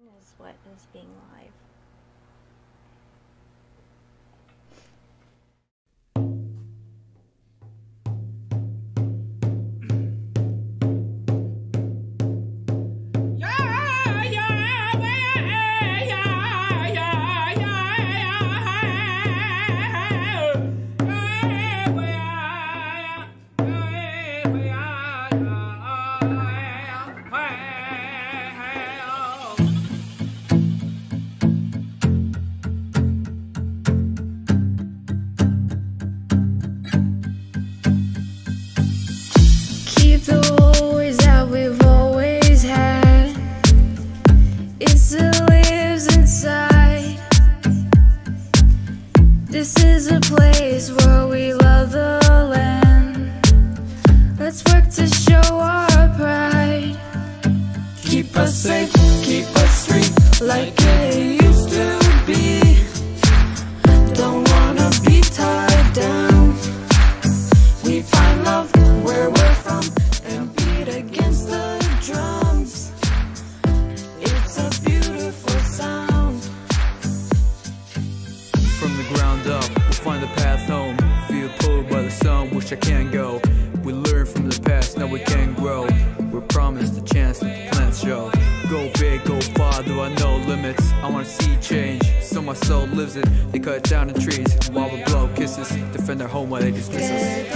Is what is being live. This is a place where we love the land. Let's work to show our pride. Keep us safe, keep us free, like it used to be. Don't wanna be tied down. We find love where we're from and beat against the drums. It's a beautiful sound. From the ground up, we'll find the path home. Feel pulled by the sun, wish I can go. We learn from the past, now we can grow. We're promised a chance that the plants show. Go big, go far, there are no limits. I wanna see change, so my soul lives it. They cut down the trees while we blow kisses. Defend our home while they dismiss us.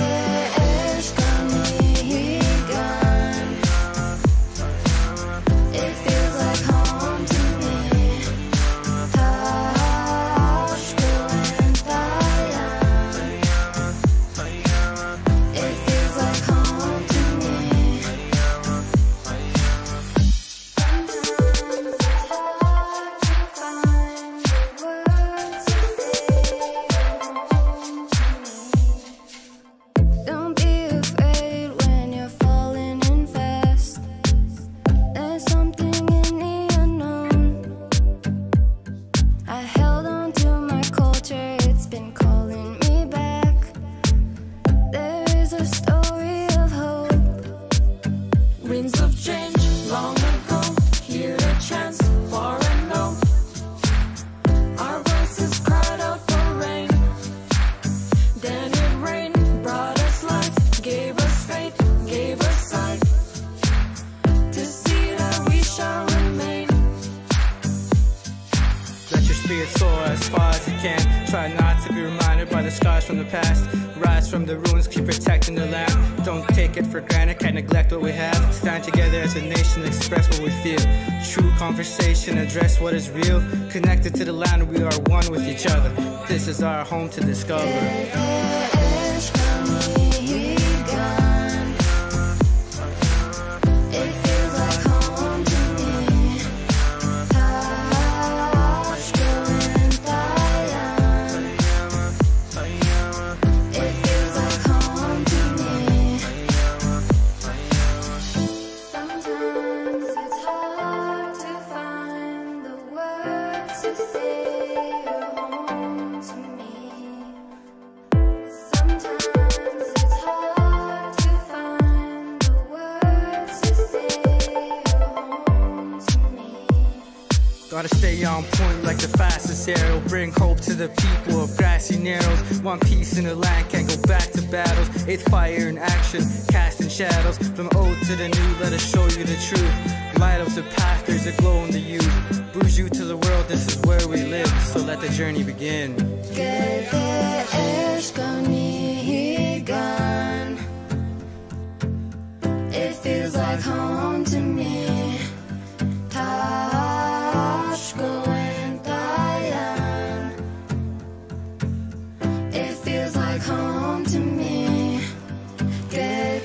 Soar as far as you can. Try not to be reminded by the scars from the past. Rise from the ruins, keep protecting the land. Don't take it for granted, can't neglect what we have. Stand together as a nation, express what we feel. True conversation, address what is real. Connected to the land, we are one with each other. This is our home to discover. Gotta stay on point like the fastest arrow. Bring hope to the people of Grassy Narrows. One piece in the land, can't go back to battles. It's fire in action, casting shadows. From old to the new, let us show you the truth. Light up the path, there's a glow in the youth. Bruise you to the world, this is where we live. So let the journey begin. It feels like home to me. It feels like home to me. It feels like home to me. It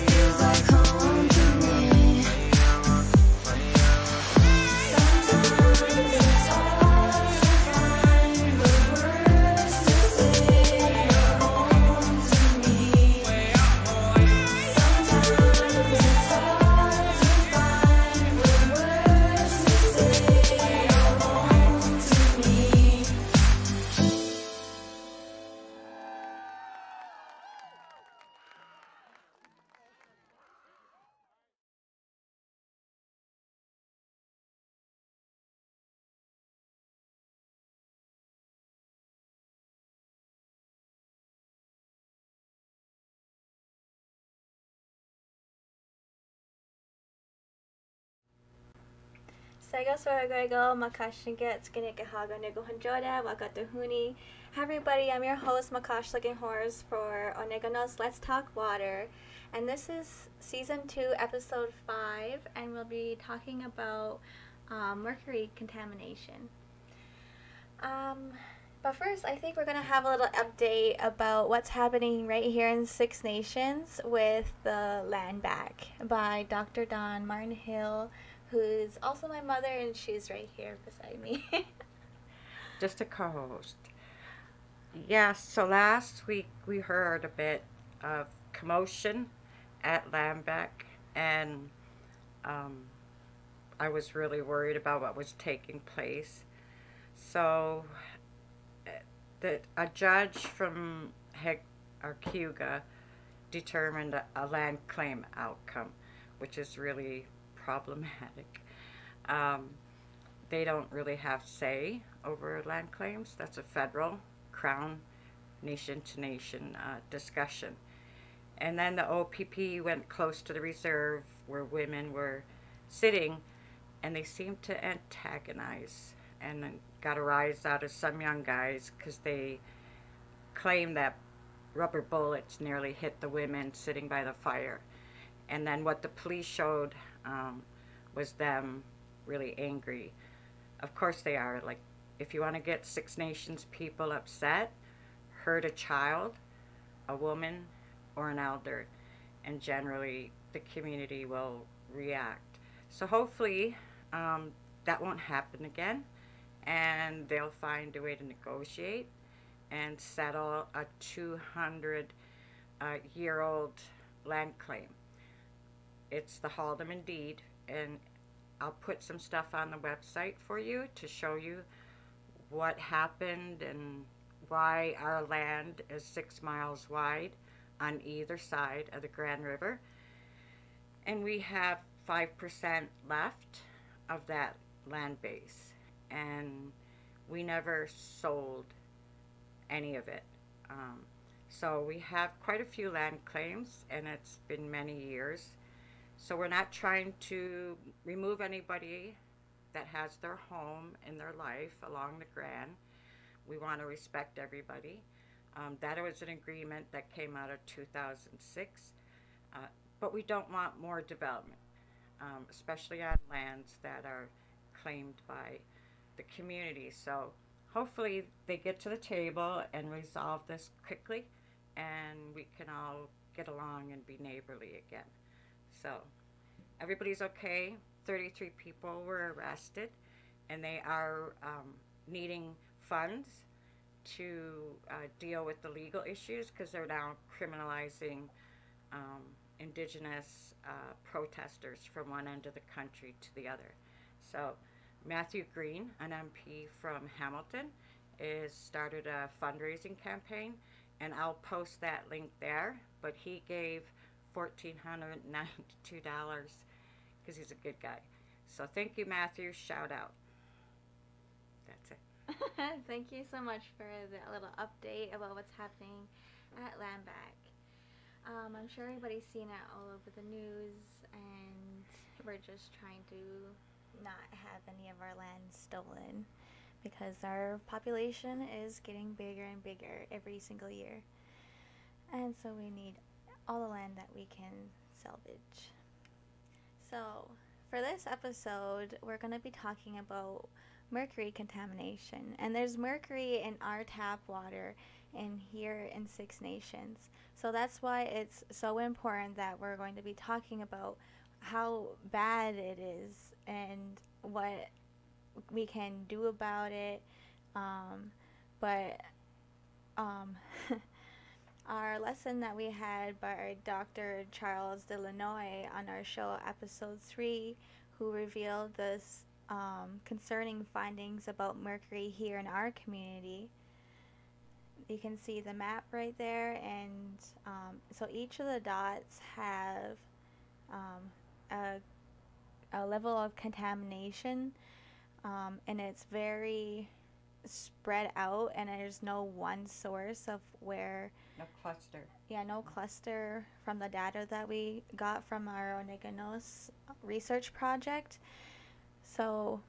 feels like home to me. Arvol, Makasa. Hi everybody, I'm your host Makasa Looking Horrors for Oneganos Let's Talk Water. And this is Season 2, Episode 5, and we'll be talking about mercury contamination. But first, I think we're going to have a little update about what's happening right here in Six Nations with the Land Back by Dr. Dawn Martin Hill, who's also my mother, and she's right here beside me. Just a co-host. Yeah, so last week we heard a bit of commotion at Lambeck, and I was really worried about what was taking place. So a judge from Arcuga determined a land claim outcome, which is really problematic. They don't really have say over land claims. That's a federal Crown nation-to-nation discussion. And then the OPP went close to the reserve where women were sitting, and they seemed to antagonize and then got a rise out of some young guys because they claimed that rubber bullets nearly hit the women sitting by the fire. And then what the police showed was them really angry. Of course they are. Like, if you want to get Six Nations people upset, hurt a child, a woman, or an elder, and generally the community will react. So hopefully that won't happen again, and they'll find a way to negotiate and settle a 200-year-old land claim. It's the Haldeman deed, and I'll put some stuff on the website for you to show you what happened and why our land is 6 miles wide on either side of the Grand River. And we have 5% left of that land base, and we never sold any of it. So we have quite a few land claims, and it's been many years. So we're not trying to remove anybody that has their home in their life along the Grand. We want to respect everybody. That was an agreement that came out of 2006. But we don't want more development, especially on lands that are claimed by the community. So hopefully they get to the table and resolve this quickly, and we can all get along and be neighborly again. So everybody's okay. 33 people were arrested, and they are needing funds to deal with the legal issues because they're now criminalizing indigenous protesters from one end of the country to the other. So Matthew Green, an MP from Hamilton, is started a fundraising campaign, and I'll post that link there. But he gave $1,492 because he's a good guy. So thank you, Matthew. Shout out. That's it. Thank you so much for the little update about what's happening at Lambeck. I'm sure everybody's seen it all over the news, and we're just trying to not have any of our land stolen because our population is getting bigger and bigger every single year, and so we need all the land that we can salvage. So for this episode, we're going to be talking about mercury contamination, and there's mercury in our tap water in here in Six Nations. So that's why it's so important that we're going to be talking about how bad it is and what we can do about it. Our lesson that we had by Dr. Charles Delanoy on our show, episode 3, who revealed this concerning findings about mercury here in our community. You can see the map right there, and so each of the dots have a level of contamination, and it's very spread out, and there's no one source of where. No cluster. Yeah, no cluster from the data that we got from our Oneganos research project. So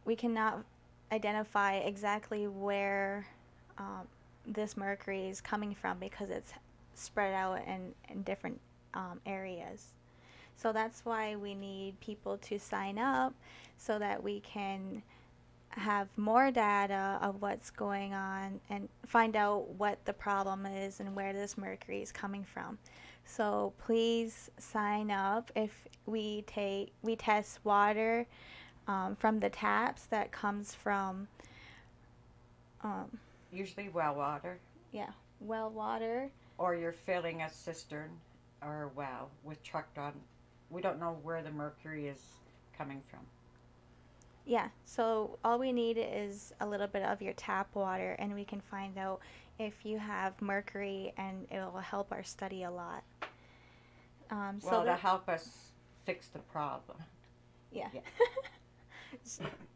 we cannot identify exactly where this mercury is coming from because it's spread out in different areas. So that's why we need people to sign up so that we can have more data of what's going on and find out what the problem is and where this mercury is coming from. So please sign up. If we test water from the taps that comes from usually well water. Yeah, well water. Or you're filling a cistern or a well with trucked on. We don't know where the mercury is coming from. Yeah, so all we need is a little bit of your tap water, and we can find out if you have mercury, and it will help our study a lot. Well, to help us fix the problem. Yeah.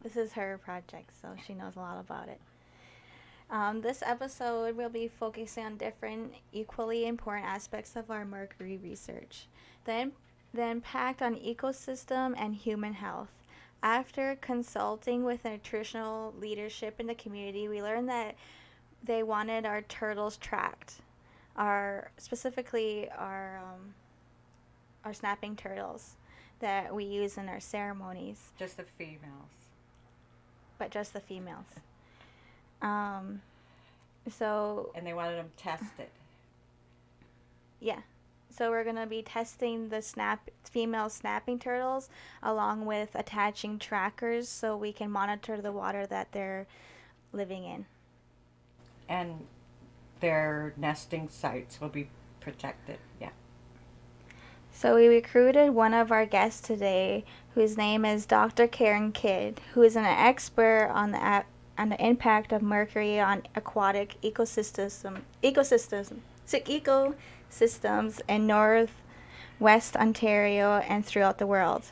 This is her project, so she knows a lot about it. This episode will be focusing on different equally important aspects of our mercury research. The impact on ecosystem and human health. After consulting with nutritional leadership in the community, we learned that they wanted our turtles tracked, specifically our snapping turtles that we use in our ceremonies. Just the females. But just the females. And they wanted them tested. Yeah. So we're going to be testing the female snapping turtles along with attaching trackers so we can monitor the water that they're living in. And their nesting sites will be protected. Yeah. So we recruited one of our guests today, whose name is Dr. Karen Kidd, who is an expert on the impact of mercury on aquatic ecosystems in Northwest Ontario and throughout the world.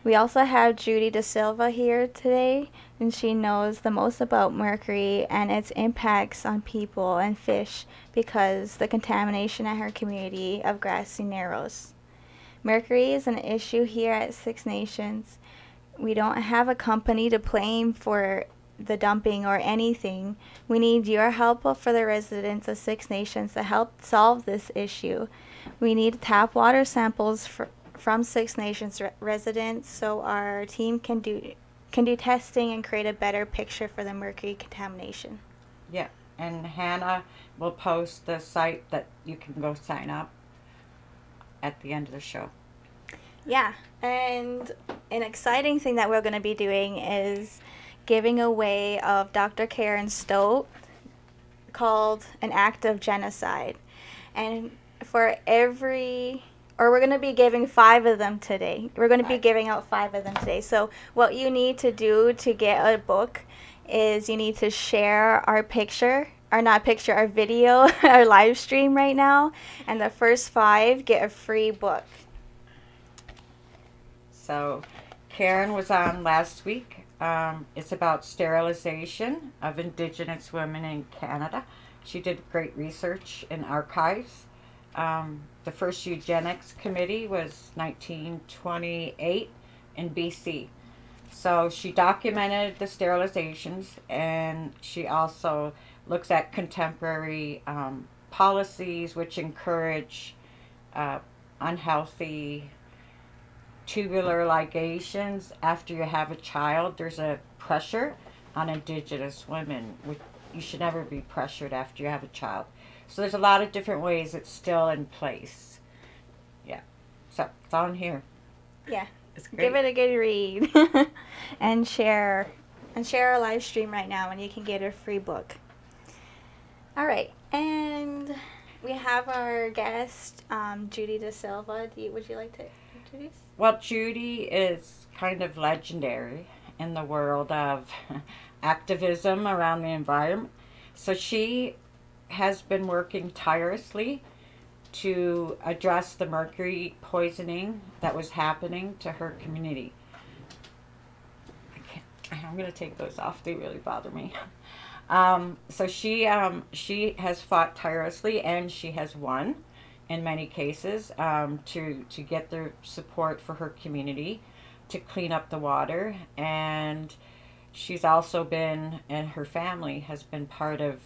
We also have Judy de Silva here today, and she knows the most about mercury and its impacts on people and fish because the contamination at her community of Grassy Narrows. Mercury is an issue here at Six Nations. We don't have a company to blame for the dumping or anything. We need your help for the residents of Six Nations to help solve this issue. We need tap water samples from Six Nations residents so our team can do testing and create a better picture for the mercury contamination. Yeah, and Hannah will post the site that you can go sign up at the end of the show. Yeah, and an exciting thing that we're going to be doing is giving away of Dr. Karen Stote called An Act of Genocide. And we're going to be giving 5 of them today. We're going to be giving out 5 of them today. So what you need to do to get a book is you need to share our video, our live stream right now, and the first 5 get a free book. So Karen was on last week. It's about sterilization of Indigenous women in Canada. She did great research in archives. The first eugenics committee was 1928 in BC. So she documented the sterilizations, and she also looks at contemporary policies which encourage unhealthy tubular ligations after you have a child. There's a pressure on Indigenous women. You should never be pressured after you have a child. So there's a lot of different ways it's still in place. Yeah. So it's on here. Yeah. It's great. Give it a good read and share our live stream right now, and you can get a free book. All right, and we have our guest, Judy de Silva. Would you like to introduce? Well, Judy is kind of legendary in the world of activism around the environment. So she has been working tirelessly to address the mercury poisoning that was happening to her community. I'm going to take those off. They really bother me. So she has fought tirelessly, and she has won in many cases to get the support for her community. to clean up the water, and she's also been, and her family has been part of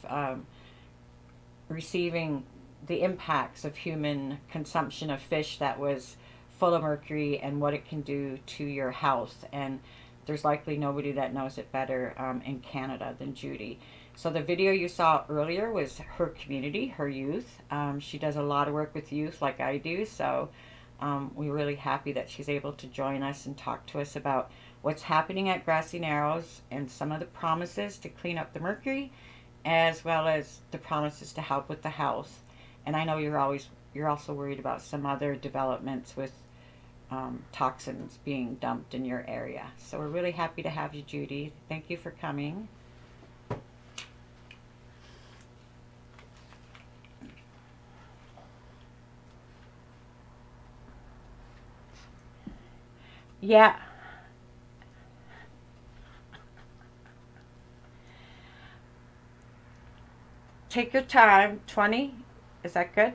receiving the impacts of human consumption of fish that was full of mercury and what it can do to your health. And there's likely nobody that knows it better in Canada than Judy. So the video you saw earlier was her community, her youth. She does a lot of work with youth like I do, so we're really happy that she's able to join us and talk to us about what's happening at Grassy Narrows and some of the promises to clean up the mercury, as well as the promises to help with the health. And I know you're also worried about some other developments with toxins being dumped in your area. So we're really happy to have you, Judy. Thank you for coming. Yeah. Take your time. 20? Is that good?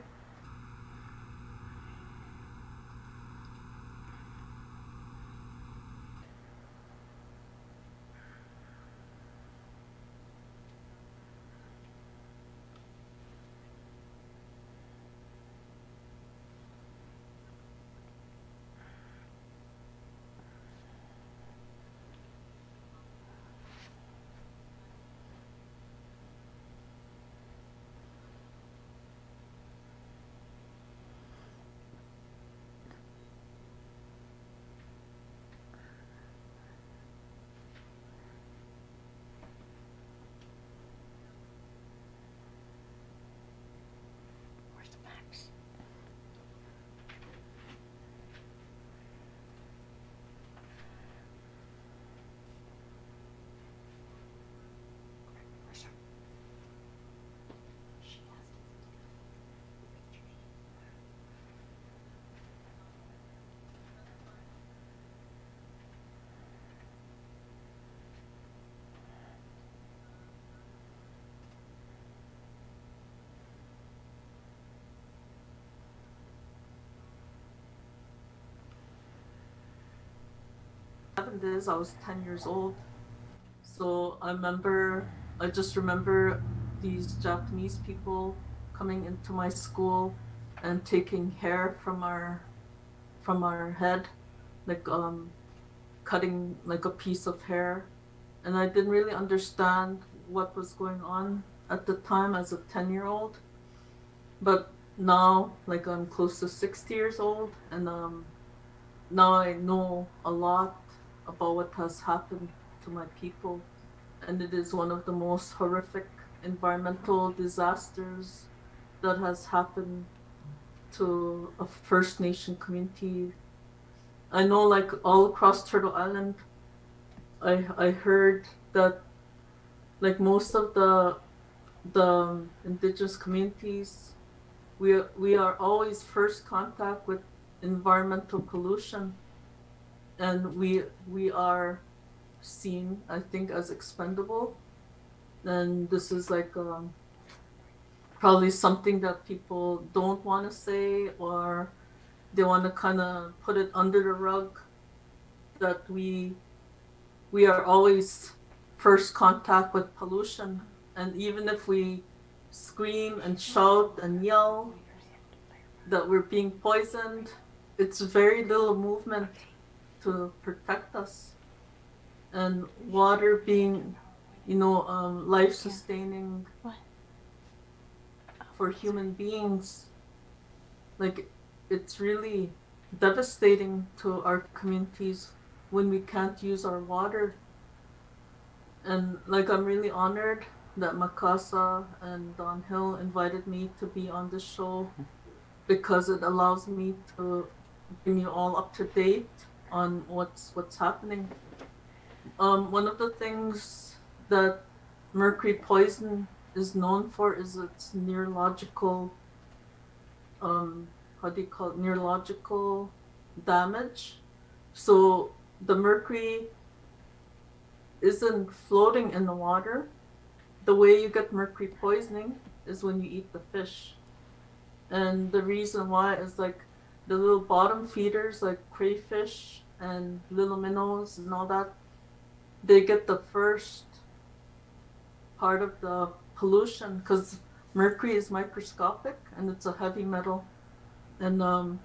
Is I was 10 years old, so I just remember these Japanese people coming into my school and taking hair from our head, like cutting like a piece of hair, and I didn't really understand what was going on at the time as a 10-year-old, but now like I'm close to 60 years old, and now I know a lot about what has happened to my people, and it is one of the most horrific environmental disasters that has happened to a First Nation community. I know, like all across Turtle Island, I heard that like most of the indigenous communities, we are always first contact with environmental pollution. And we are seen, I think, as expendable. And this is like probably something that people don't want to say, or they want to kind of put it under the rug, that we are always first contact with pollution. And even if we scream and shout and yell that we're being poisoned, it's very little movement to protect us. And water being, life-sustaining for human beings, like it's really devastating to our communities when we can't use our water. And like I'm really honored that Makasa and Dawn invited me to be on this show, because it allows me to bring you all up to date on what's happening. One of the things that mercury poison is known for is its neurological, neurological damage. So the mercury isn't floating in the water. The way you get mercury poisoning is when you eat the fish. And the reason why is like the little bottom feeders like crayfish and little minnows and all that, they get the first part of the pollution because mercury is microscopic and it's a heavy metal. And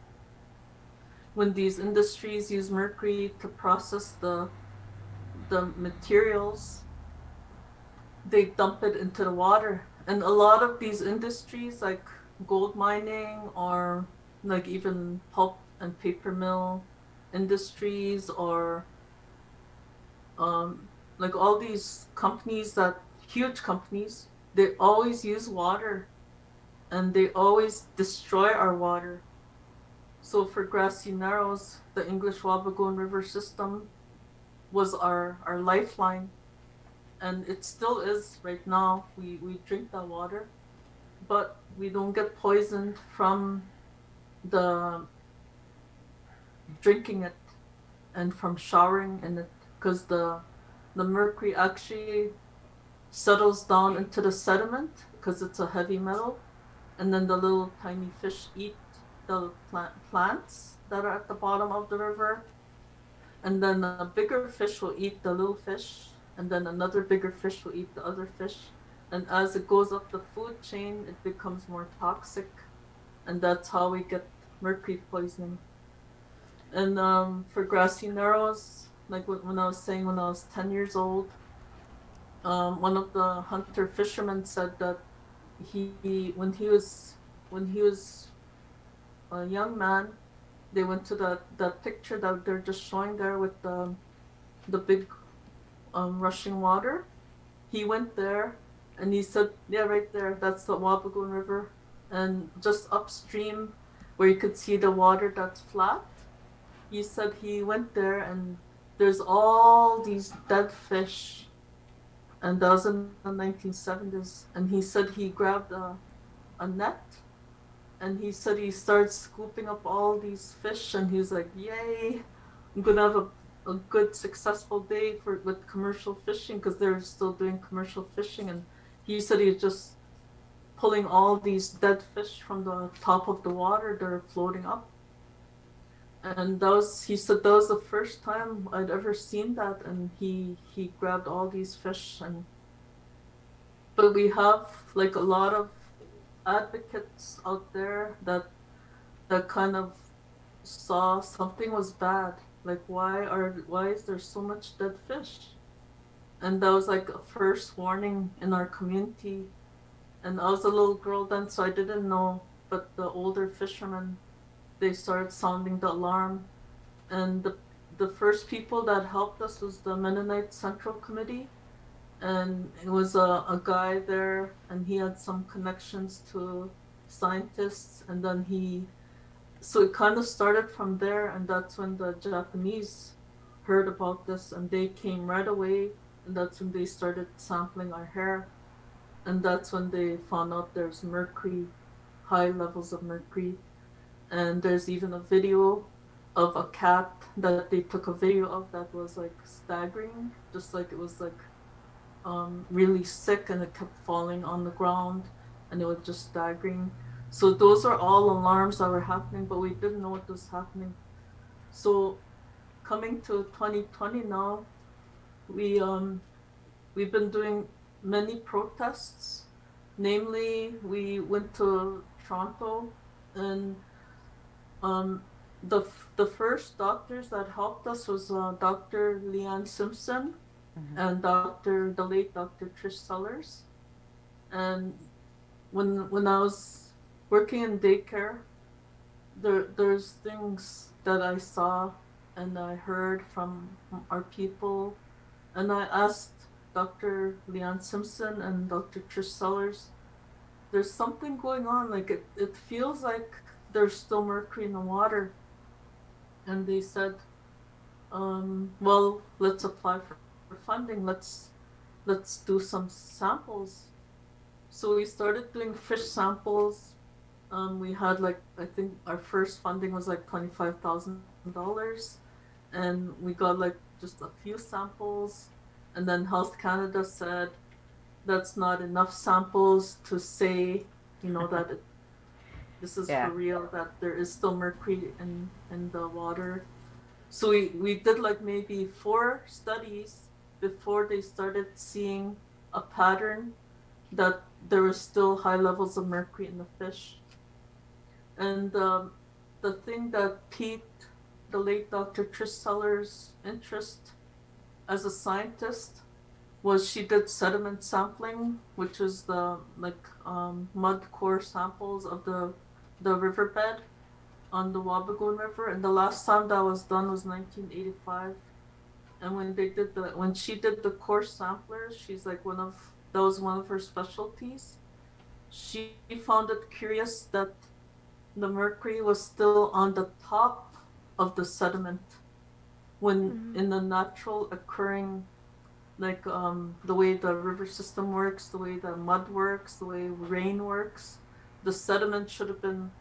when these industries use mercury to process the materials, they dump it into the water. And a lot of these industries, like gold mining or like even pulp and paper mill industries, or like all these companies, that huge companies, they always use water and they always destroy our water. So for Grassy Narrows, the English Wabagoon River system was our lifeline, and it still is right now. We drink that water, but we don't get poisoned from the drinking it and from showering in it, because the mercury actually settles down into the sediment because it's a heavy metal, and then the little tiny fish eat the plants that are at the bottom of the river, and then a bigger fish will eat the little fish, and then another bigger fish will eat the other fish, and as it goes up the food chain, it becomes more toxic, and that's how we get mercury poisoning. And for Grassy Narrows, like when I was saying, when I was 10 years old, one of the hunter fishermen said that when he was a young man, they went to that picture that they're just showing there with the big rushing water. He went there and he said, yeah, right there, that's the Wabagoon River. And just upstream where you could see the water that's flat, he said he went there and there's all these dead fish. And that was in the 1970s. And he said he grabbed a net, and he said he started scooping up all these fish, and he was like, yay, I'm gonna have a good successful day with commercial fishing, because they're still doing commercial fishing. And he said he was just pulling all these dead fish from the top of the water that are floating up. And he said that was the first time I'd ever seen that, and he grabbed all these fish. But we have like a lot of advocates out there that kind of saw something was bad. Like why is there so much dead fish? And that was like a first warning in our community. And I was a little girl then, so I didn't know, but the older fishermen, they started sounding the alarm. And the first people that helped us was the Mennonite Central Committee. And it was a guy there, and he had some connections to scientists. And then so it kind of started from there, and that's when the Japanese heard about this, and they came right away, and that's when they started sampling our hair. And that's when they found out there's mercury, high levels of mercury. And there's even a video of a cat that they took a video of that was like staggering, just like it was like really sick, and it kept falling on the ground, and it was just staggering. So those are all alarms that were happening, but we didn't know what was happening. So coming to 2020 now, we've been doing many protests. Namely, we went to Toronto, and the first doctors that helped us was Dr. Leanne Simpson, and the late Dr. Trish Sellers. And when I was working in daycare, there's things that I saw and I heard from our people, and I asked Dr. Leanne Simpson and Dr. Trish Sellers, there's something going on, like it feels like there's still mercury in the water. And they said, well, let's apply for funding, let's do some samples. So we started doing fish samples. We had like, I think our first funding was like $25,000, and we got like just a few samples. And then Health Canada said that's not enough samples to say, that this is for real, that there is still mercury in the water. So we did like maybe 4 studies before they started seeing a pattern that there were still high levels of mercury in the fish. And the thing that piqued the late Dr. Trish Seller's interest as a scientist was she did sediment sampling, which is the mud core samples of the riverbed on the Wabagoon River. And the last time that was done was 1985. And when she did the core samplers, she's like that was one of her specialties. She found it curious that the mercury was still on the top of the sediment when in the natural occurring, like the way the river system works, the way the mud works, the way rain works, the sediment should have been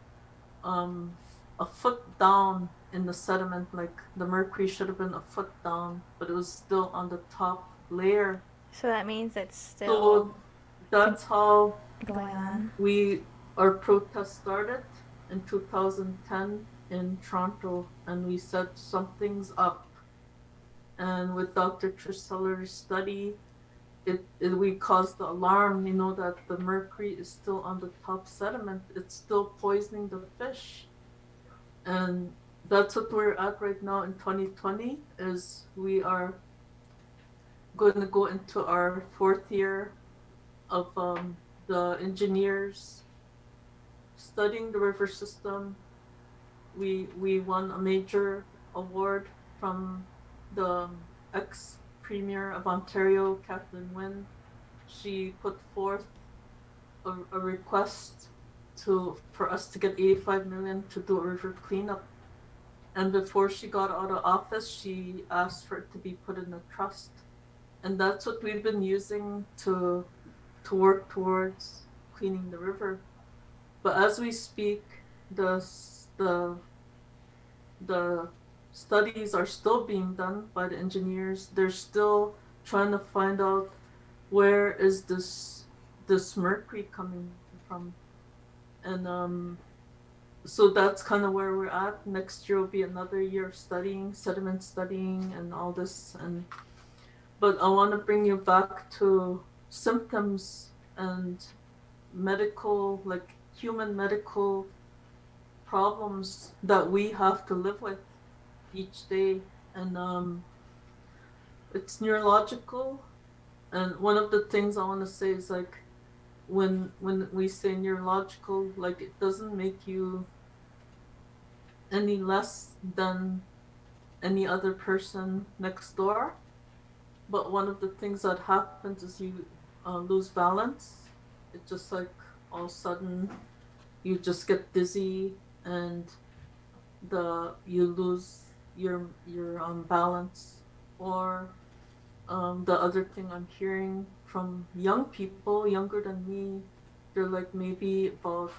a foot down in the sediment, like the mercury should have been a foot down, but it was still on the top layer. So that means it's still. So that's how going on. Our protest started in 2010 in Toronto, and we said something's up. And with Dr. Trish Seller's study, we caused the alarm, that the mercury is still on the top sediment. It's still poisoning the fish. And that's what we're at right now in 2020, is we are going to go into our 4th year of the engineers studying the river system. We won a major award from the ex-Premier of Ontario, Kathleen Wynne. She put forth a request for us to get $85 million to do a river cleanup. And before she got out of office, she asked for it to be put in a trust. And that's what we've been using to work towards cleaning the river. But as we speak, the studies are still being done by the engineers. They're still trying to find out where is this mercury coming from. And so that's kind of where we're at. Next year will be another year of studying, sediment studying, and all this. But I want to bring you back to symptoms and medical, like human medical problems that we have to live with each day. And it's neurological. And one of the things I want to say is, like, when we say neurological, like, it doesn't make you any less than any other person next door. But one of the things that happens is you lose balance. It's just like all of a sudden you just get dizzy, and you lose your balance. Or the other thing I'm hearing from young people, younger than me, they're like maybe about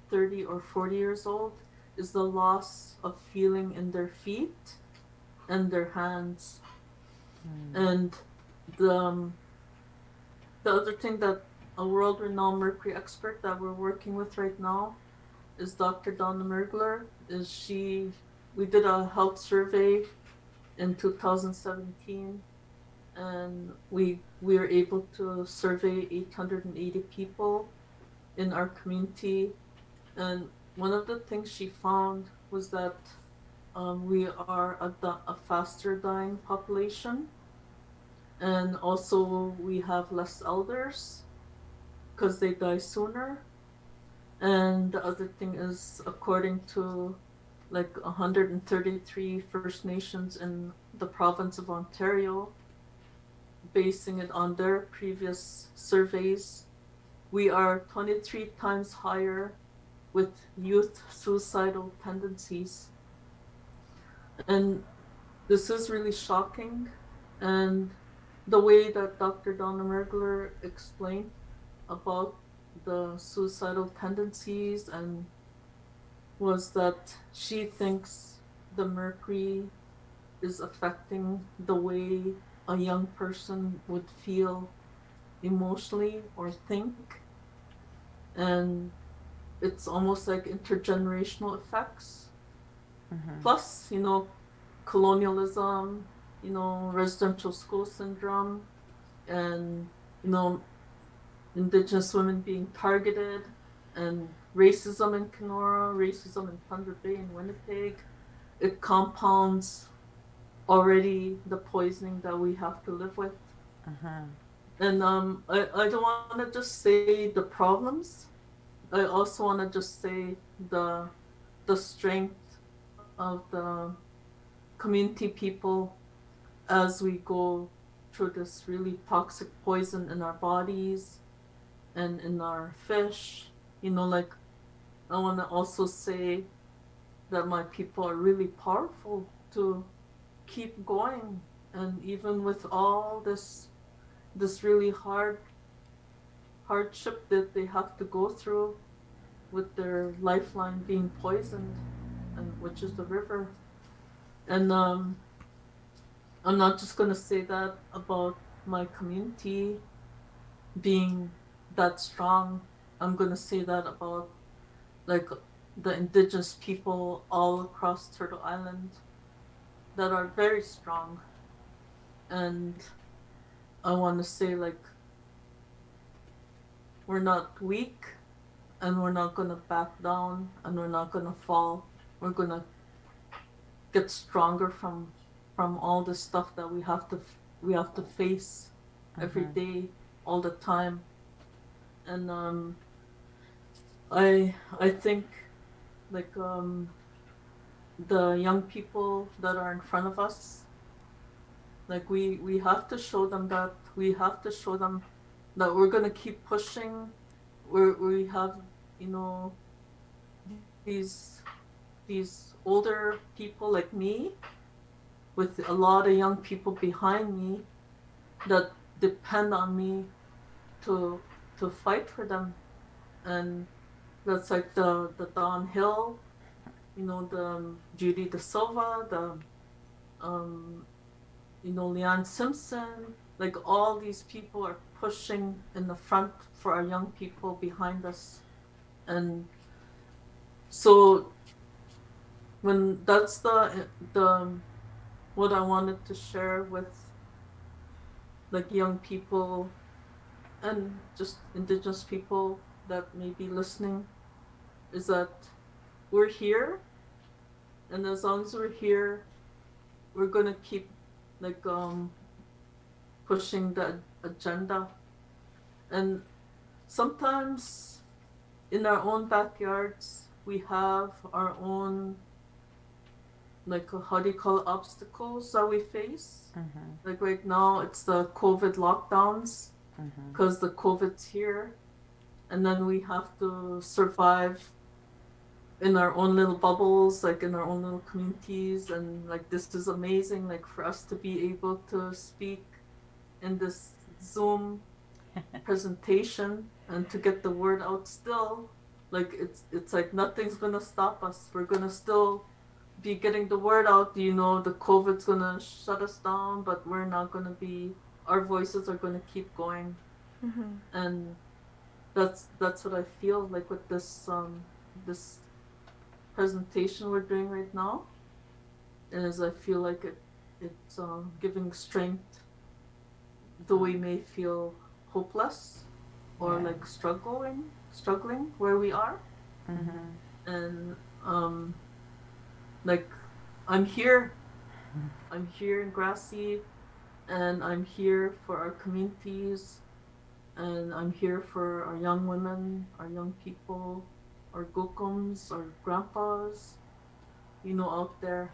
30 or 40 years old, is the loss of feeling in their feet and their hands. And the other thing that a world-renowned mercury expert that we're working with right now is Dr. Donna Mergler. We did a health survey in 2017, and we were able to survey 880 people in our community. And one of the things she found was that we are a faster dying population, and also we have less elders because they die sooner. And the other thing is, according to like 133 First Nations in the province of Ontario, basing it on their previous surveys, we are 23 times higher with youth suicidal tendencies. And this is really shocking. And the way that Dr. Donna Mergler explained about the suicidal tendencies and was that she thinks the mercury is affecting the way a young person would feel emotionally or think. And it's almost like intergenerational effects. Plus, colonialism, residential school syndrome, and, Indigenous women being targeted, and racism in Kenora, racism in Thunder Bay and Winnipeg. It compounds already the poisoning that we have to live with. And I don't want to just say the problems. I also want to just say the strength of the community people as we go through this really toxic poison in our bodies and in our fish. Like, I want to also say that my people are really powerful to keep going, and even with all this really hardship that they have to go through with their lifeline being poisoned, and which is the river. And I'm not just going to say that about my community being that strong. I'm going to say that about like the Indigenous people all across Turtle Island that are very strong. And I want to say, like, we're not weak, and we're not going to back down, and we're not going to fall. We're going to get stronger from all the stuff that we have to face every day, all the time. And I think, like, the young people that are in front of us, like, we have to show them that. We have to show them that we're going to keep pushing. We have, these older people like me, with a lot of young people behind me that depend on me to fight for them. And that's like the Dawn Hill, the Judy, the Silva, the Leanne Simpson. Like, all these people are pushing in the front for our young people behind us. And so when that's the what I wanted to share with, like, young people and just Indigenous people that may be listening, is that we're here, and as long as we're here, we're gonna keep, like, pushing the agenda. And sometimes in our own backyards, we have our own, like, how do you call it, obstacles that we face. Like, right now, it's the COVID lockdowns, because the COVID's here, and then we have to survive in our own little bubbles, like in our own little communities. And, like, this is amazing, like, for us to be able to speak in this Zoom presentation and to get the word out still. Like, it's like nothing's gonna stop us. We're gonna still be getting the word out. The COVID's gonna shut us down, but we're not gonna be. Our voices are gonna keep going. And that's what I feel like with this this presentation we're doing right now. Is I feel like it's giving strength, though we may feel hopeless or like struggling where we are. And like, I'm here in Grassy, and I'm here for our communities, and I'm here for our young women, our young people, our gokums, our grandpas, out there.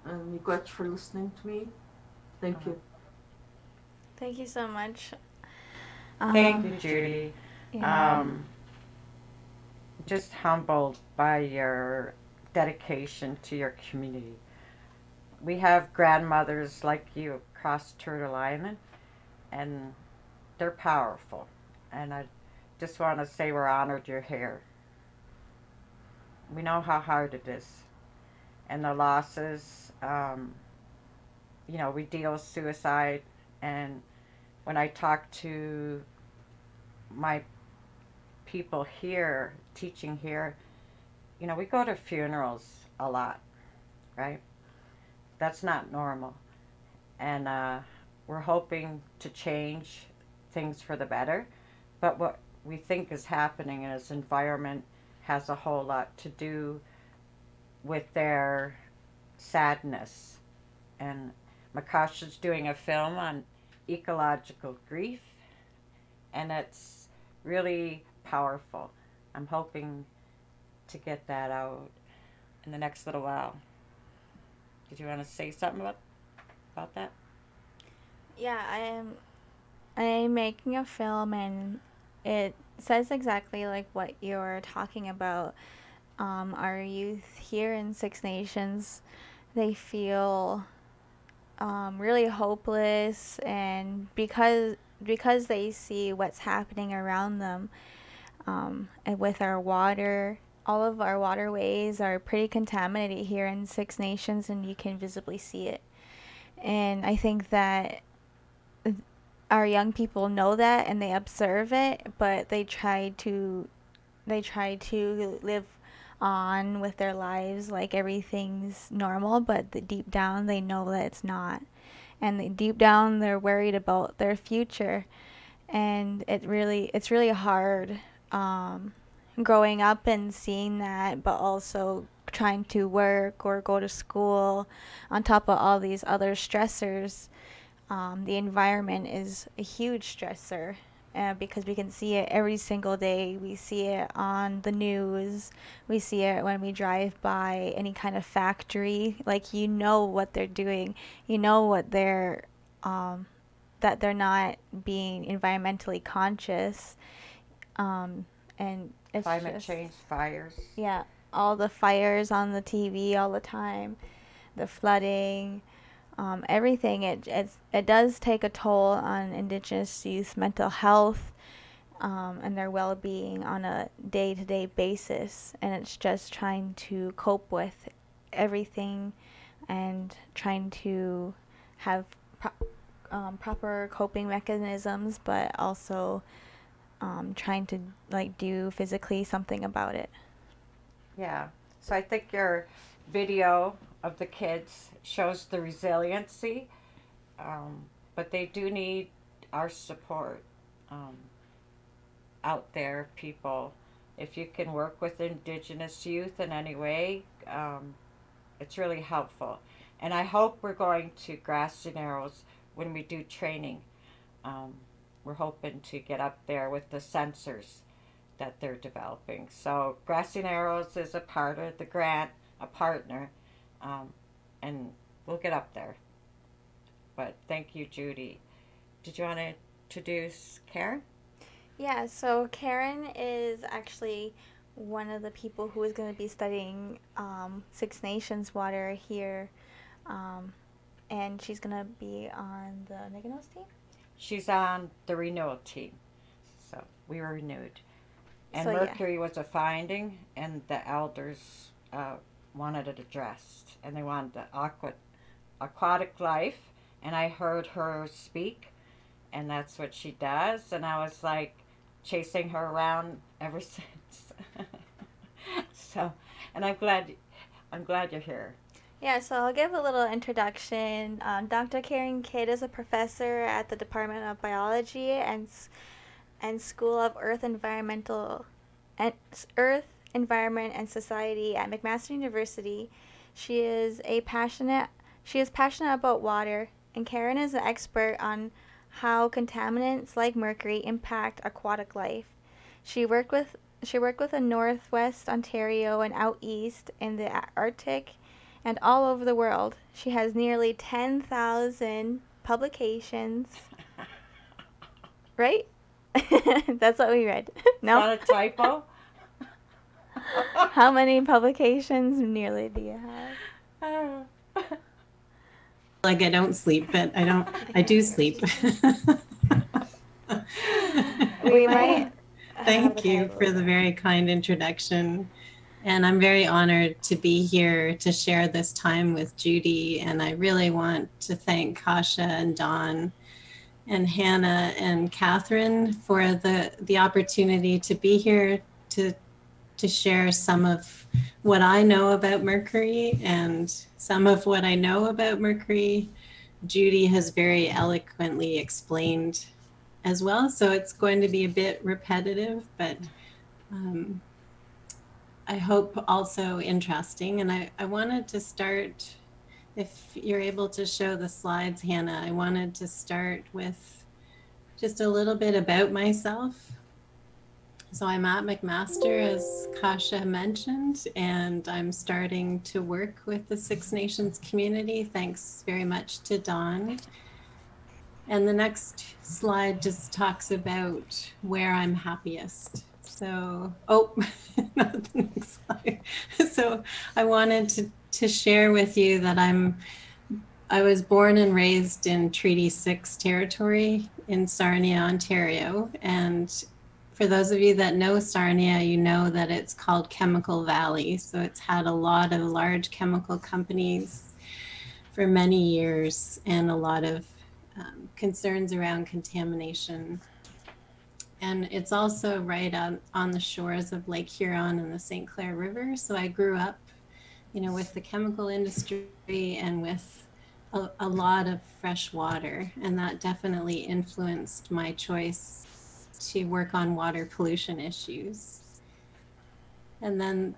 And miigwech for listening to me. Thank you. Thank you so much. Thank you, Judy. Yeah. Just humbled by your dedication to your community. We have grandmothers like you across Turtle Island, and they're powerful. And I just want to say we're honored you're here. We know how hard it is, and the losses. We deal with suicide, and when I talk to my people here, teaching here, we go to funerals a lot, right? that's not normal. And we're hoping to change things for the better. But what we think is happening is environment has a whole lot to do with their sadness. And Makasha's doing a film on ecological grief, and it's really powerful. I'm hoping to get that out in the next little while. Did you want to say something about that? Yeah, I'm making a film, and it says exactly like what you're talking about. Our youth here in Six Nations, they feel really hopeless, and because they see what's happening around them, and with our water, all of our waterways are pretty contaminated here in Six Nations, and you can visibly see it. And I think that our young people know that, and they observe it, but they try to live on with their lives like everything's normal, but deep down they know that it's not. And deep down they're worried about their future. And it's really hard growing up and seeing that, but also trying to work or go to school on top of all these other stressors. The environment is a huge stressor, because we can see it every single day. We see it on the news. We see it when we drive by any kind of factory. Like, you know what they're doing. You know what they're that they're not being environmentally conscious. And it's climate change, fires. Yeah, all the fires on the TV all the time, the flooding. Everything, it does take a toll on Indigenous youth mental health, and their well-being on a day-to-day basis, and it's just trying to cope with everything and trying to have proper coping mechanisms, but also trying to do physically something about it. Yeah, so I think your video of the kids shows the resiliency, but they do need our support out there, people. If you can work with Indigenous youth in any way, it's really helpful. And I hope we're going to Grassy Narrows when we do training. We're hoping to get up there with the sensors that they're developing. So Grassy Narrows is a part of the grant, a partner. And we'll get up there. But thank you, Judy. Did you want to introduce Karen? Yeah, so Karen is actually one of the people who is going to be studying Six Nations water here. And she's going to be on the Niganos team? She's on the renewal team. So we were renewed. And So, Mercury was a finding, and the elders wanted it addressed, and they wanted the aquatic life, and I heard her speak, and that's what she does, and I was like chasing her around ever since. So, and I'm glad you're here. Yeah, so I'll give a little introduction. Dr. Karen Kidd is a professor at the Department of Biology and School of Earth, Environment, and Society at McMaster University. She is passionate about water, and Karen is an expert on how contaminants like mercury impact aquatic life. She worked with in Northwest Ontario and out east in the Arctic and all over the world. She has nearly 10,000 publications. Right? That's what we read. No? Not a typo? How many publications nearly do you have? Like, I don't sleep, but I do sleep. We might. Thank you for the very kind introduction. And I'm very honored to be here to share this time with Judy. And I really want to thank Kasha and Dawn and Hannah and Catherine for the opportunity to be here to to share some of what I know about mercury, and some of what I know about mercury, Judy has very eloquently explained as well. So it's going to be a bit repetitive, but I hope also interesting. And I wanted to start, if you're able to show the slides, Hannah, I wanted to start with just a little bit about myself. So I'm at McMaster, as Kasha mentioned, and I'm starting to work with the Six Nations community. Thanks very much to Dawn. And the next slide just talks about where I'm happiest. So, oh, not the next slide. So I wanted to share with you that I was born and raised in Treaty 6 territory in Sarnia, Ontario. And for those of you that know Sarnia, you know that it's called Chemical Valley. So it's had a lot of large chemical companies for many years, and a lot of concerns around contamination. And it's also right on the shores of Lake Huron and the St. Clair River. So I grew up, you know, with the chemical industry and with a lot of fresh water. And that definitely influenced my choice to work on water pollution issues. And then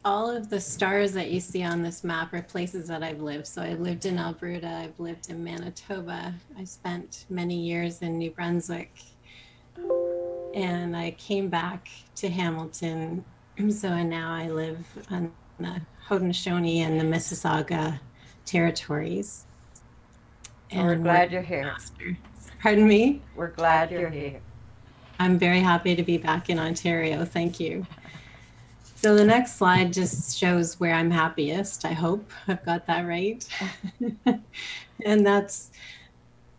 all of the stars that you see on this map are places that I've lived. So I've lived in Alberta, I've lived in Manitoba, I spent many years in New Brunswick, and I came back to Hamilton. So and now I live on the Haudenosaunee and the Mississauga territories. And we're glad you're here. Pardon me? We're glad you're here. I'm very happy to be back in Ontario. Thank you. So the next slide just shows where I'm happiest. I hope I've got that right. And that's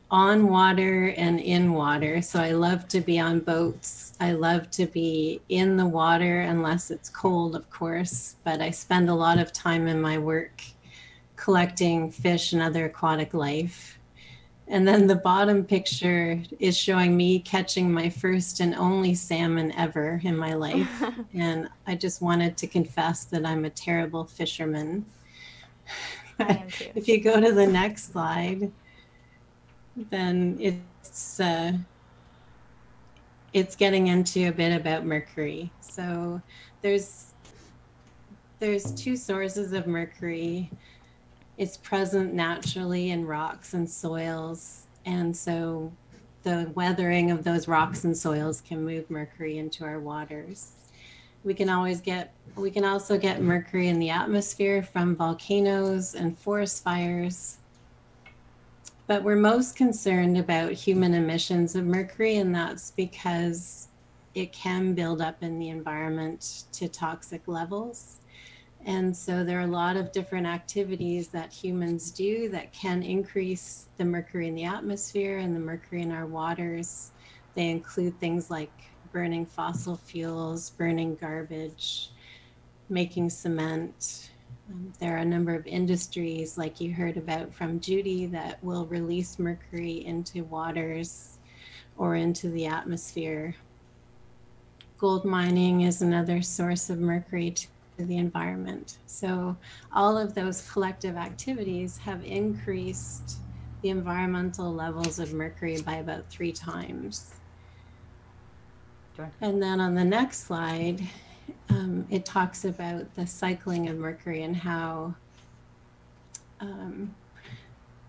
on water and in water. So I love to be on boats. I love to be in the water, unless it's cold, of course. But I spend a lot of time in my work collecting fish and other aquatic life. And then the bottom picture is showing me catching my first and only salmon ever in my life. And I just wanted to confess that I'm a terrible fisherman. If you go to the next slide, then it's getting into a bit about mercury. So there's two sources of mercury. It's present naturally in rocks and soils. And so the weathering of those rocks and soils can move mercury into our waters. We can also get mercury in the atmosphere from volcanoes and forest fires. But we're most concerned about human emissions of mercury, and that's because it can build up in the environment to toxic levels. And so there are a lot of different activities that humans do that can increase the mercury in the atmosphere and the mercury in our waters. They include things like burning fossil fuels, burning garbage, making cement. There are a number of industries, like you heard about from Judy, that will release mercury into waters or into the atmosphere. Gold mining is another source of mercury to the environment. So all of those collective activities have increased the environmental levels of mercury by about 3 times. And then on the next slide, it talks about the cycling of mercury and how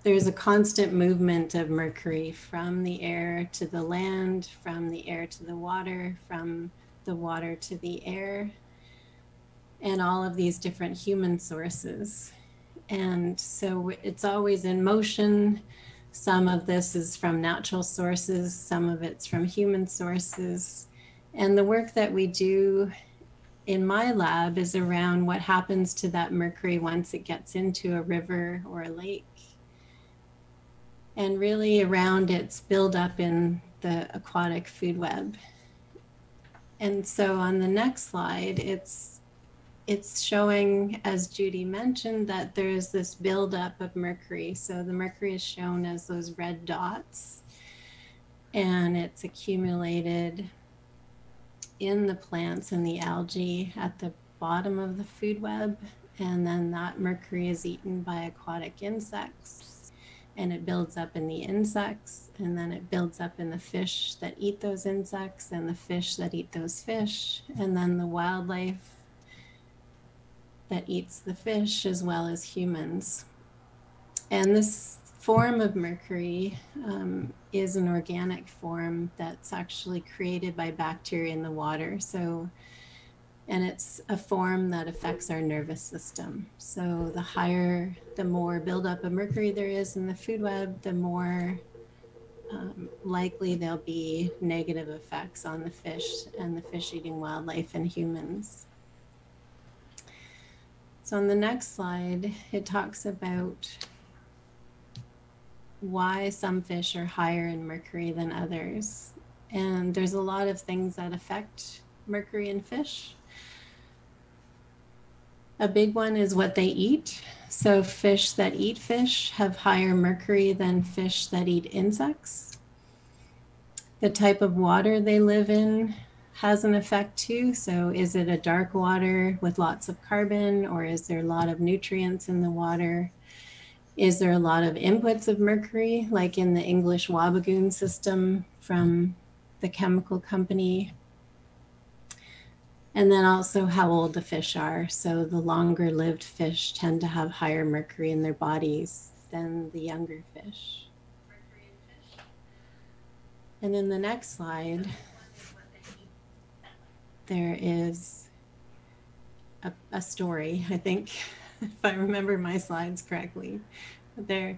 there's a constant movement of mercury from the air to the land, from the air to the water, from the water to the air, and all of these different human sources. And so it's always in motion. Some of this is from natural sources, some of it's from human sources. And the work that we do in my lab is around what happens to that mercury once it gets into a river or a lake, and really around its buildup in the aquatic food web. And so on the next slide, it's showing, as Judy mentioned, that there's this buildup of mercury. So the mercury is shown as those red dots, and it's accumulated in the plants and the algae at the bottom of the food web, and then that mercury is eaten by aquatic insects, and it builds up in the insects, and then it builds up in the fish that eat those insects and the fish that eat those fish, and then the wildlife that eats the fish as well as humans. And this form of mercury is an organic form that's actually created by bacteria in the water. So, and it's a form that affects our nervous system. So the more buildup of mercury there is in the food web, the more likely there'll be negative effects on the fish and the fish-eating wildlife and humans. So on the next slide, it talks about why some fish are higher in mercury than others. And there's a lot of things that affect mercury in fish. A big one is what they eat. So fish that eat fish have higher mercury than fish that eat insects. The type of water they live in has an effect too. So is it a dark water with lots of carbon, or is there a lot of nutrients in the water? Is there a lot of inputs of mercury, like in the English Wabagoon system from the chemical company? And then also how old the fish are. So the longer lived fish tend to have higher mercury in their bodies than the younger fish. And then the next slide, there is a story, I think, if I remember my slides correctly. The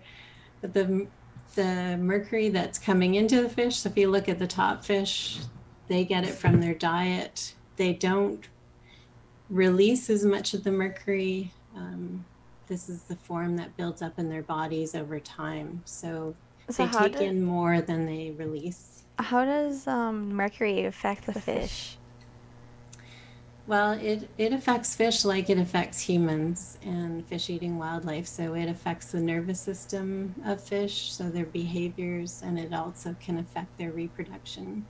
mercury that's coming into the fish, so if you look at the top fish, they get it from their diet. They don't release as much of the mercury. This is the form that builds up in their bodies over time. So they take in more than they release. How does mercury affect the fish? Well, it affects fish like it affects humans and fish-eating wildlife. So it affects the nervous system of fish, so their behaviors, and it also can affect their reproduction.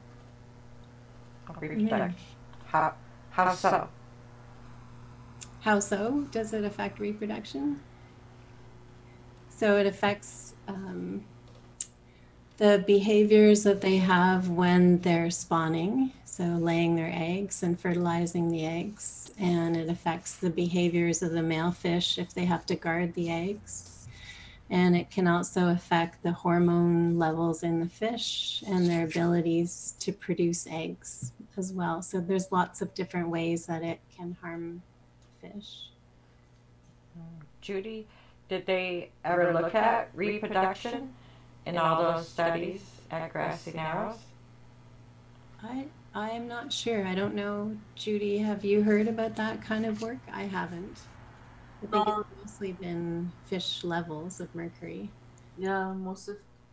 Reproduction. How so? How so? Does it affect reproduction? So it affects the behaviors that they have when they're spawning, so laying their eggs and fertilizing the eggs, and it affects the behaviors of the male fish if they have to guard the eggs. And it can also affect the hormone levels in the fish and their abilities to produce eggs as well. So there's lots of different ways that it can harm fish. Judy, did they ever look at reproduction in all those studies at Grassy Narrows? I am not sure. I don't know. Judy, have you heard about that kind of work? I haven't. I think it's mostly been fish levels of mercury. Yeah, most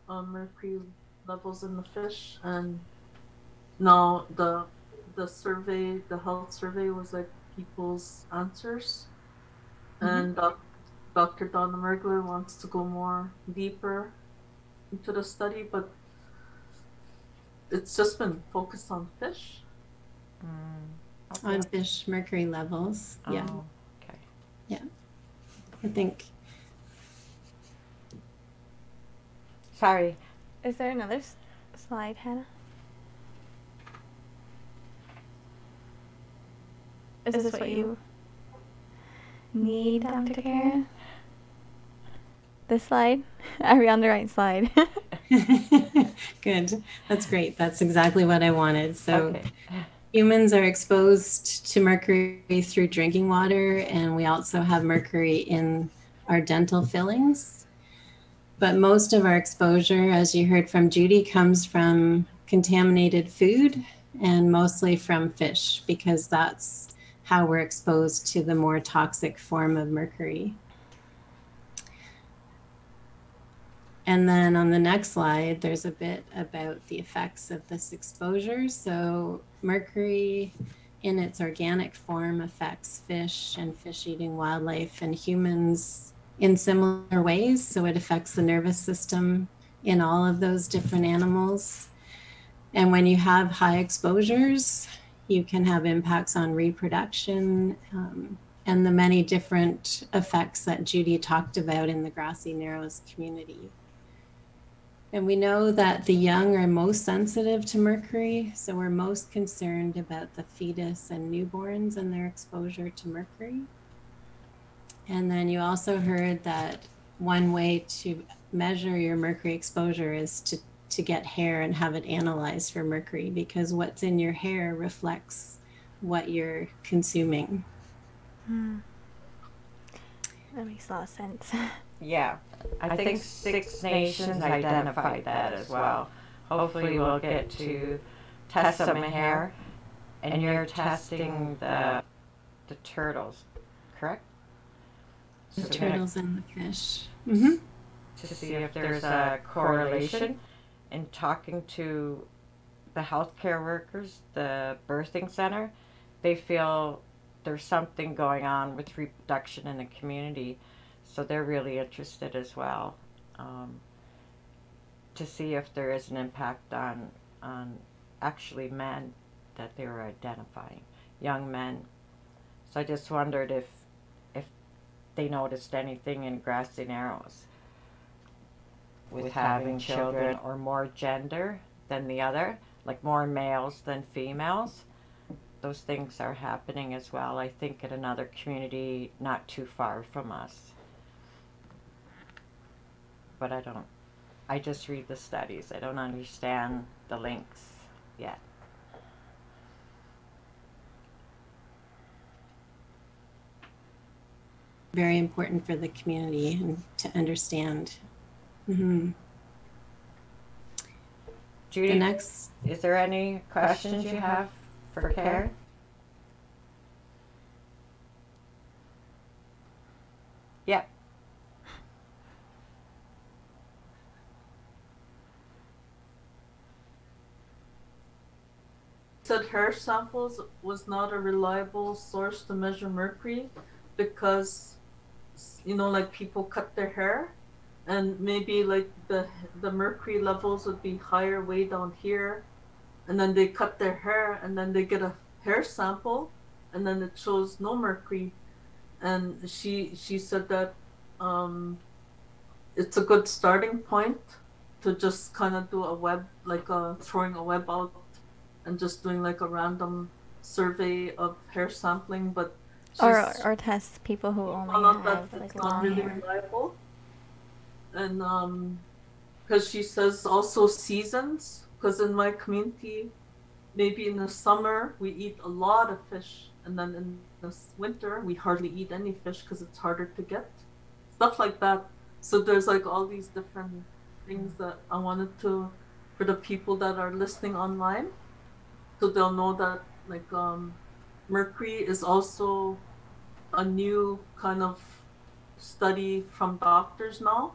of mercury levels in the fish. And now the survey, the health survey was like people's answers. And Dr. Donna Mergler wants to go more deeper into the study, but it's just been focused on fish. Okay. On fish mercury levels. Yeah. Okay. Yeah. I think. Sorry. Is there another slide, Hannah? Is this what you need, Dr. Karen? This slide? Are we on the right slide? Good. That's great. That's exactly what I wanted. So humans are exposed to mercury through drinking water, and we also have mercury in our dental fillings. But most of our exposure, as you heard from Judy, comes from contaminated food and mostly from fish, because that's how we're exposed to the more toxic form of mercury. And then on the next slide, there's a bit about the effects of this exposure. So mercury in its organic form affects fish and fish-eating wildlife and humans in similar ways. So it affects the nervous system in all of those different animals. And when you have high exposures, you can have impacts on reproduction, and the many different effects that Judy talked about in the Grassy Narrows community. And we know that the young are most sensitive to mercury, so we're most concerned about the fetus and newborns and their exposure to mercury. And then you also heard that one way to measure your mercury exposure is to get hair and have it analyzed for mercury, because what's in your hair reflects what you're consuming. That makes a lot of sense. Yeah, I think Six Nations identified that as well. Hopefully we'll get to test some hair, and you're testing the turtles, correct? The So turtles and the fish. to see if there's a correlation. In talking to the healthcare workers, the birthing center, they feel there's something going on with reproduction in the community, so they're really interested as well, to see if there is an impact on actually men that they were identifying, young men. So I just wondered if they noticed anything in Grassy Narrows with having children, or more gender than the other, like more males than females. Those things are happening as well, I think, in another community not too far from us. But I just read the studies. I don't understand the links yet. Very important for the community and to understand. Judy, The next, is there any questions you have for Care? Yep. Said hair samples was not a reliable source to measure mercury because, you know, like people cut their hair, and maybe like the mercury levels would be higher way down here, and then they cut their hair and then they get a hair sample and then it shows no mercury. And she said that it's a good starting point to just kind of do a web, like throwing a web out and just doing like a random survey of hair sampling, but or test people who only have like not long really hair. reliable. And because she says also seasons, because in my community, maybe in the summer we eat a lot of fish, and then in the winter we hardly eat any fish because it's harder to get, stuff like that. So there's like all these different things that I wanted to, for the people that are listening online, so they'll know that like mercury is also a new kind of study from doctors now,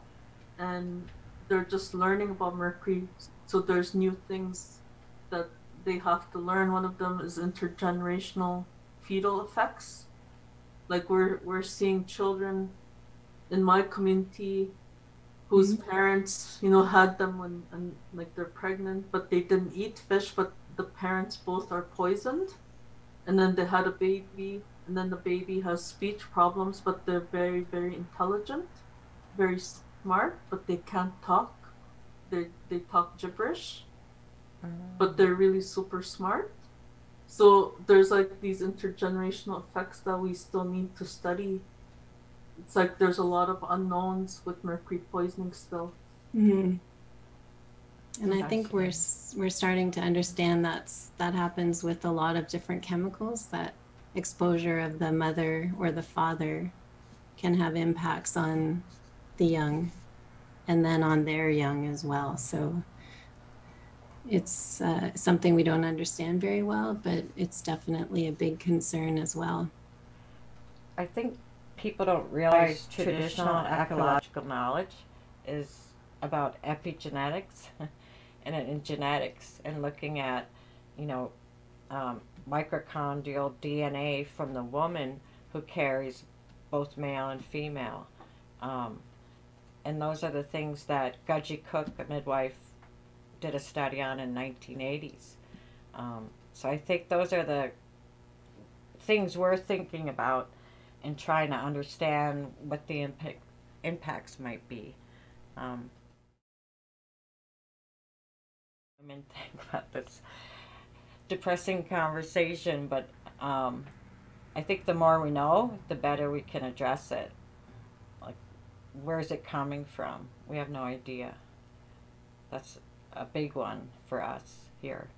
and they're just learning about mercury. So there's new things that they have to learn. One of them is intergenerational fetal effects. Like we're seeing children in my community whose parents, you know, had them when and like they're pregnant, but they didn't eat fish, but the parents both are poisoned, and then they had a baby, and then the baby has speech problems, but they're very, very intelligent, very smart, but they can't talk. They talk gibberish, but they're really super smart. So there's like these intergenerational effects that we still need to study. It's like there's a lot of unknowns with mercury poisoning still. And I think we're starting to understand that happens with a lot of different chemicals, that exposure of the mother or the father can have impacts on the young and then on their young as well. So it's something we don't understand very well, but it's definitely a big concern as well. I think people don't realize traditional ecological knowledge is about epigenetics and in genetics, and looking at, you know, mitochondrial DNA from the woman who carries both male and female. And those are the things that Gudgy Cook, a midwife, did a study on in 1980s. So I think those are the things we're thinking about and trying to understand what the impacts might be. I mean, think about this depressing conversation, but I think the more we know, the better we can address it. Like, where's it coming from? We have no idea. That's a big one for us here.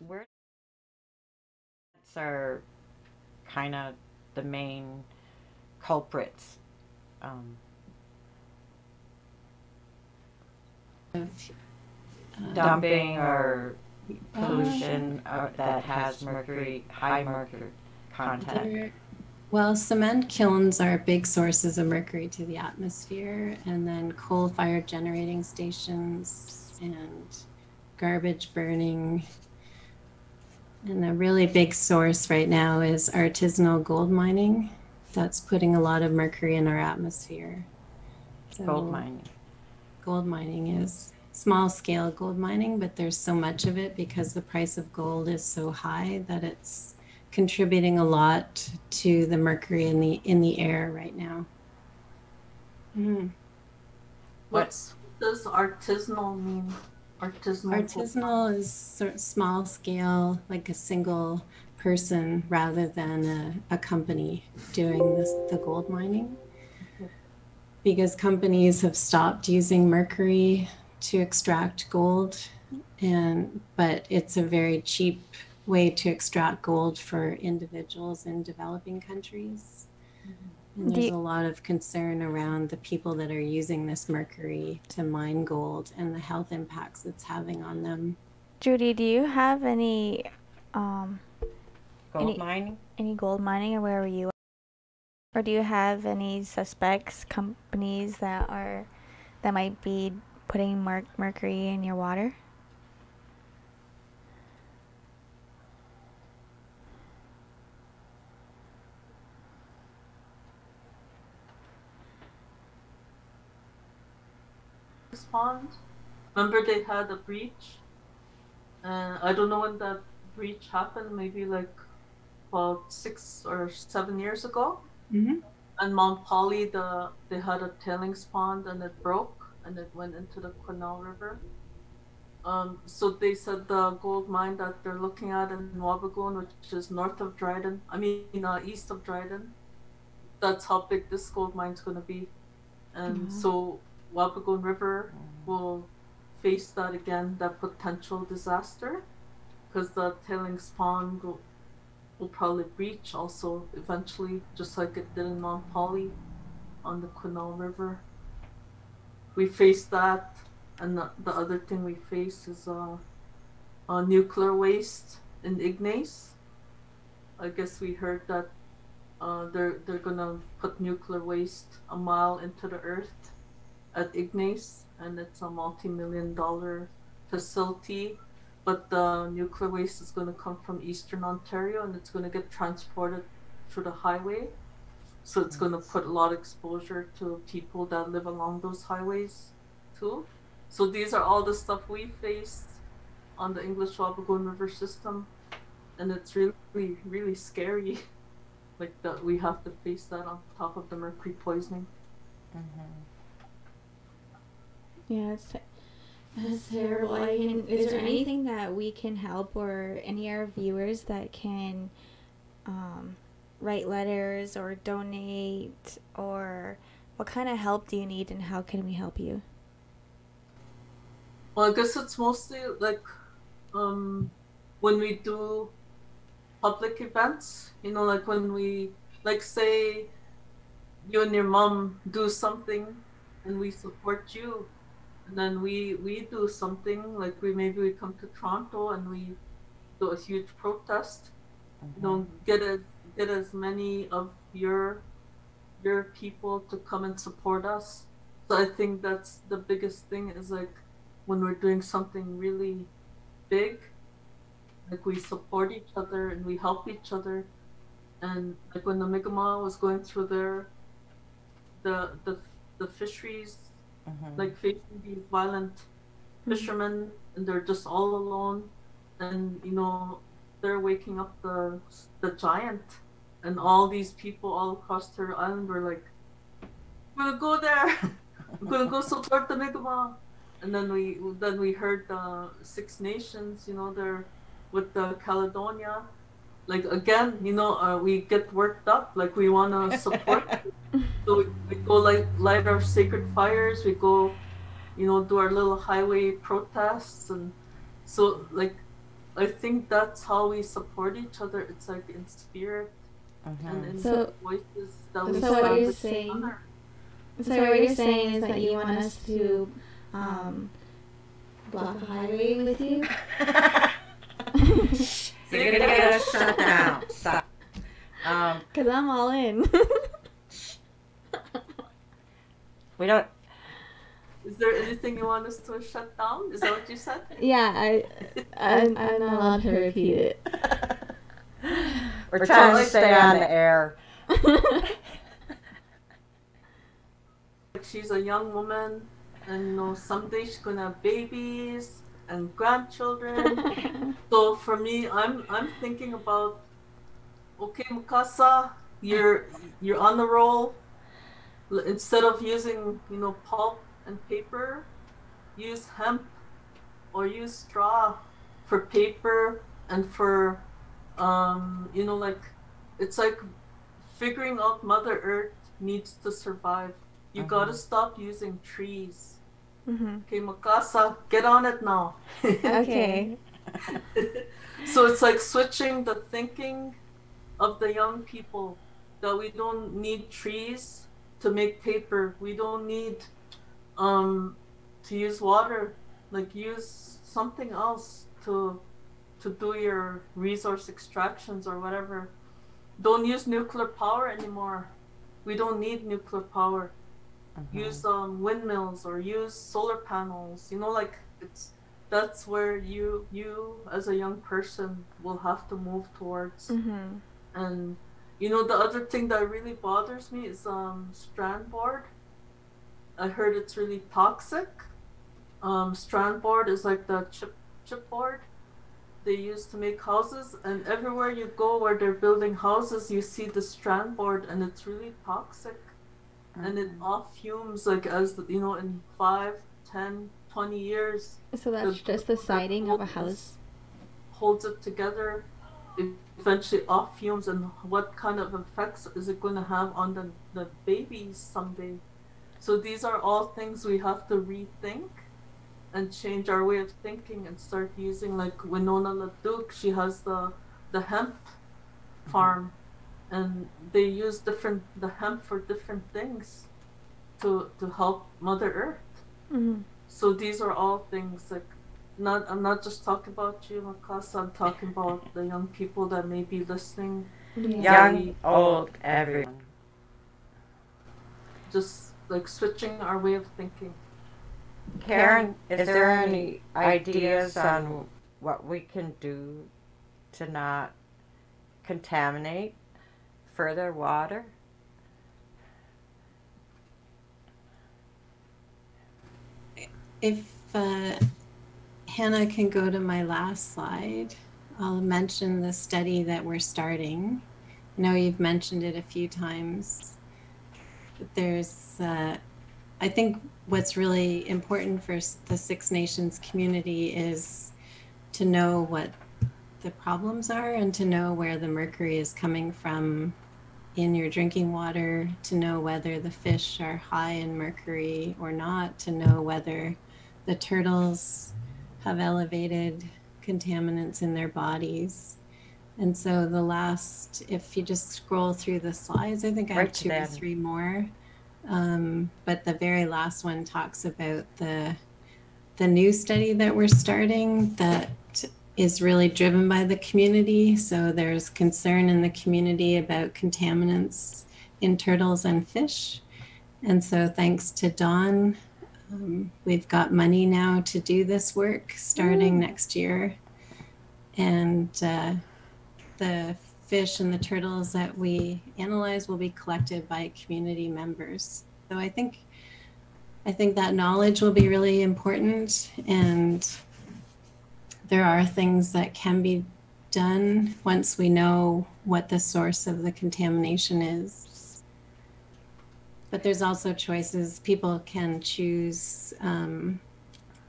Where are kind of the main culprits. Dumping or pollution that has high mercury content. Well, cement kilns are big sources of mercury to the atmosphere, and then coal-fired generating stations and garbage burning. And a really big source right now is artisanal gold mining. That's putting a lot of mercury in our atmosphere. So Gold mining. Gold mining is small-scale gold mining, but there's so much of it because the price of gold is so high that it's contributing a lot to the mercury in the air right now. What does artisanal mean? Artisanal is sort of small scale, like a single person rather than a company doing the gold mining. Because companies have stopped using mercury to extract gold, but it's a very cheap way to extract gold for individuals in developing countries. And there's a lot of concern around the people that are using this mercury to mine gold and the health impacts it's having on them. Judy, do you have any Gold mining? Any gold mining or wherever you are? Or do you have any suspects, companies that might be putting mercury in your water? Pond. Remember they had a breach? I don't know when that breach happened, maybe like about 6 or 7 years ago. And Mount Polly, they had a tailings pond and it broke and it went into the Quinault River. So they said the gold mine that they're looking at in Wabigoon, which is north of Dryden, east of Dryden, that's how big this gold mine's going to be. And so Wabigoon River will face that again, that potential disaster, because the tailings pond will probably breach also eventually, just like it did in Mount Polly on the Quinault River. We face that, and the other thing we face is nuclear waste in Ignace. I guess we heard that they're gonna put nuclear waste a mile into the earth at Ignace, and it's a multi-million-dollar facility, but the nuclear waste is going to come from Eastern Ontario and it's going to get transported through the highway, so it's going to put a lot of exposure to people that live along those highways too. So these are all the stuff we face on the English Wabigoon River system, and it's really, really scary like that we have to face that on top of the mercury poisoning. Yeah, that's terrible. I mean, is there anything that we can help, or any of our viewers that can write letters or donate, or what kind of help do you need and how can we help you? Well, I guess it's mostly like when we do public events, like when we, like say you and your mom do something and we support you, and then we do something, like maybe we come to Toronto and we do a huge protest, get as many of your people to come and support us. So I think that's the biggest thing, is like when we're doing something really big, like we support each other and we help each other. And like when the Mi'kmaq was going through the fisheries, like facing these violent fishermen, and they're just all alone, and you know, they're waking up the giant, and all these people all across their island were like, "We're gonna go there. We're gonna go support the Mi'kmaq." And then we heard the Six Nations, you know, they're with the Caledonia. Like again, you know, we get worked up, like we wanna support. So we go light our sacred fires. We go, you know, do our little highway protests, and so like, I think that's how we support each other. It's like in spirit and in voices that we. So what you're saying? So what you're saying is that you want us to block the highway with you? You're gonna get us shut down. Stop. Cause I'm all in. We don't. Is there anything you want us to shut down? Is that what you said? Yeah, I'm not allowed to repeat it. We're trying to stay on the air. She's a young woman, and you know, someday she's gonna have babies and grandchildren. So for me, I'm thinking about, okay, Makasa, you're on the roll. Instead of using, you know, pulp and paper, use hemp or use straw for paper and for you know, like, it's like figuring out Mother Earth needs to survive. You gotta stop using trees. Okay, Makasa, get on it now. Okay. So it's like switching the thinking of the young people that we don't need trees to make paper. We don't need to use water. Like, use something else to do your resource extractions or whatever. Don't use nuclear power anymore. We don't need nuclear power. Use windmills or use solar panels. You know, like, that's where you as a young person will have to move towards. And you know, the other thing that really bothers me is strand board. I heard it's really toxic. Strand board is like the chipboard they use to make houses, and everywhere you go where they're building houses, you see the strand board, and it's really toxic. And it off fumes, like, as you know, in 5, 10, 20 years. So that's just the siding of a house? Holds it together. It eventually off fumes, and what kind of effects is it going to have on the babies someday? So these are all things we have to rethink and change our way of thinking and start using, like Winona LaDuke, she has the hemp farm, and they use the hemp for different things to help Mother Earth. So these are all things, like, I'm not just talking about you, Makasa, I'm talking about the young people that may be listening. Young, old, everyone. Just like switching our way of thinking. Karen, is there any ideas on what we can do to not contaminate further water? If Hannah can go to my last slide, I'll mention the study that we're starting. I know you've mentioned it a few times. But there's, I think what's really important for the Six Nations community is to know what the problems are and to know where the mercury is coming from in your drinking water, to know whether the fish are high in mercury or not, to know whether the turtles have elevated contaminants in their bodies. And so the last, if you just scroll through the slides, I think I have 2 or 3 more. But the very last one talks about the new study that we're starting that is really driven by the community. So there's concern in the community about contaminants in turtles and fish. And so thanks to Dawn, we've got money now to do this work starting next year. And the fish and the turtles that we analyze will be collected by community members. So I think I think that knowledge will be really important, and there are things that can be done once we know what the source of the contamination is. But there's also choices. People can choose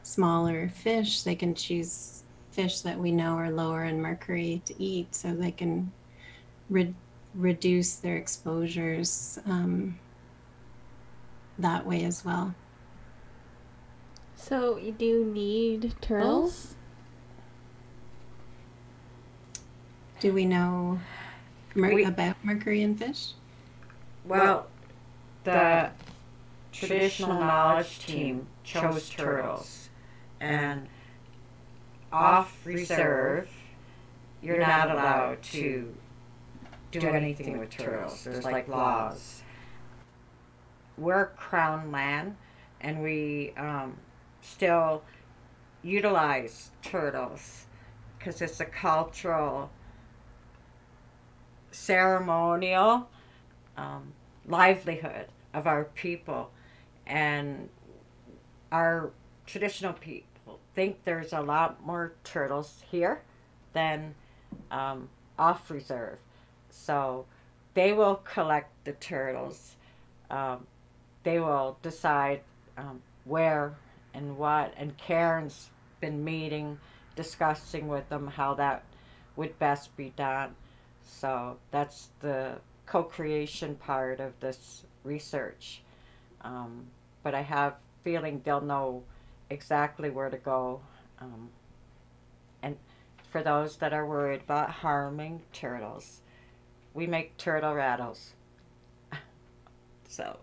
smaller fish. They can choose fish that we know are lower in mercury to eat, so they can reduce their exposures that way as well. So you do need turtles? Do we know about mercury in fish? Well, the traditional knowledge team chose turtles, and off reserve, you're not allowed to do anything with turtles. There's like laws. We're crown land, and we still utilize turtles because it's a cultural, ceremonial livelihood of our people, and our traditional people think there's a lot more turtles here than off reserve. So they will collect the turtles. They will decide where and what, and Karen's been meeting, discussing with them how that would best be done. So that's the co-creation part of this research. But I have a feeling they'll know exactly where to go. And for those that are worried about harming turtles, we make turtle rattles. So,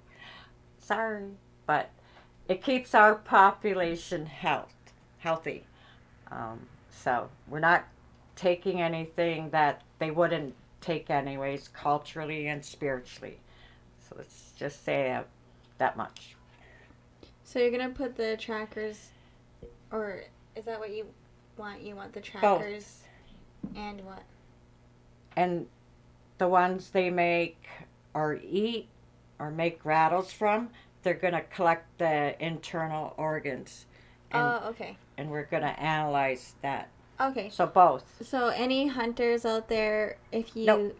sorry, but it keeps our population healthy. So we're not taking anything that they wouldn't take anyways, culturally and spiritually. So let's just say that much. So you're gonna put the trackers, or is that what you want? You want the trackers and what? And the ones they make or eat or make rattles from, they're gonna collect the internal organs. And, okay. And we're gonna analyze that. Okay. So both. So any hunters out there, if you Nope.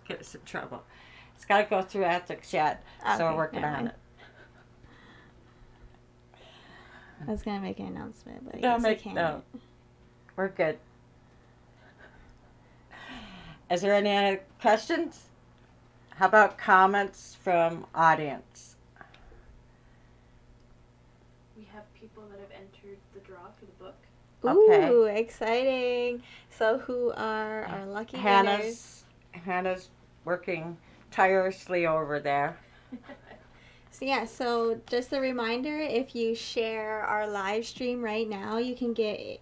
Get us in trouble. It's got to go through ethics yet, so we're working on it. I was gonna make an announcement, but No, I can't. No, we're good. Is there any other questions? How about comments from audience? We have people that have entered the draw for the book. Ooh, exciting! So who are our lucky winners? Hannah's working tirelessly over there. So yeah, so just a reminder, if you share our live stream right now, you can get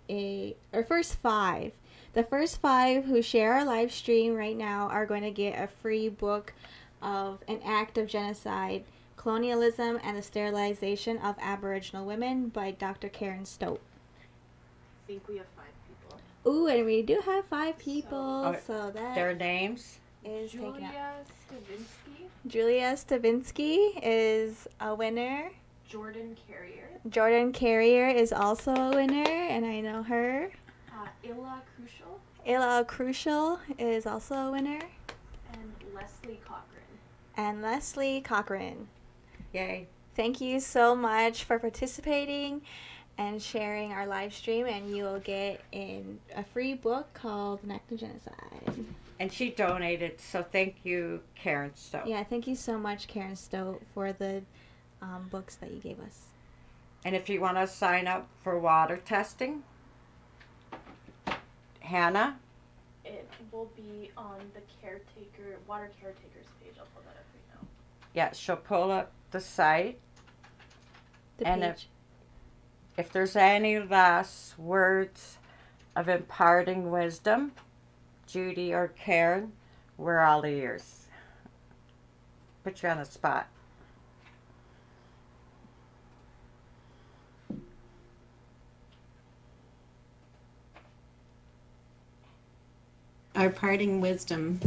our first 5. The first 5 who share our live stream right now are going to get a free book of An Act of Genocide, Colonialism and the Sterilization of Aboriginal Women by Dr. Karen Stote. I think we have 5 people. Ooh, and we do have 5 people, so that their names is taken up. Julia Stavinsky. Julia Stavinsky is a winner. Jordan Carrier. Jordan Carrier is also a winner, and I know her. Illa Crucial. Illa Crucial is also a winner. And Leslie Cochran. And Leslie Cochran. Yay. Thank you so much for participating and sharing our live stream, and you will get a free book called An Act of Genocide. And she donated, so thank you, Karen Stote. Yeah, thank you so much, Karen Stote, for the books that you gave us. And if you want to sign up for water testing, Hannah? It will be on the water caretakers page. I'll pull that up right now. Yeah, she'll pull up the site. The and page. if there's any last words of imparting wisdom, Judy or Karen, we're all ears. Put you on the spot. Our parting wisdom.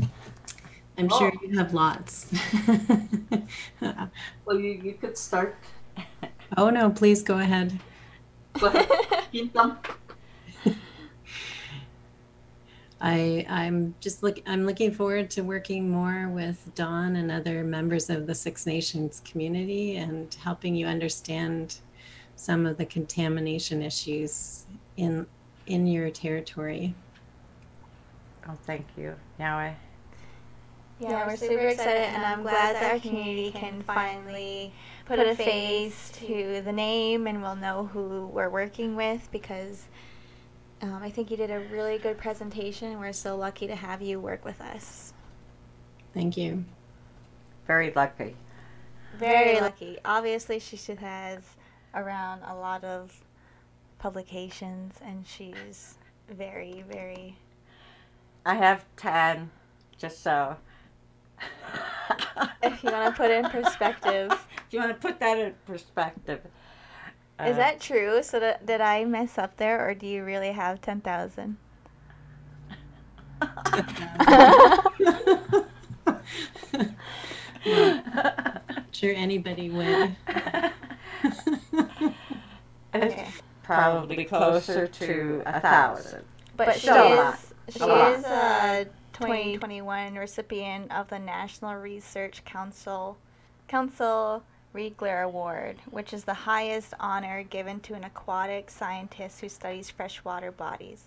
I'm sure you have lots. Well, you could start. Oh no, please go ahead. Go ahead. Keep them. I'm looking forward to working more with Dawn and other members of the Six Nations community and helping you understand some of the contamination issues in your territory. Oh, thank you. Now Yeah, we're super excited, and I'm glad that our community can finally put a face to the name, and we'll know who we're working with, because I think you did a really good presentation. We're so lucky to have you work with us. Thank you. very lucky. Very lucky. Obviously, she has around a lot of publications, and she's very, very... I have 10, just so. If you want to put it in perspective. If you want to put that in perspective. Is that true? So did I mess up there, or do you really have 10,000? Sure, anybody would. It's probably closer to 1,000. But she is a 2021 recipient of the National Research Council Riegler Award, which is the highest honor given to an aquatic scientist who studies freshwater bodies.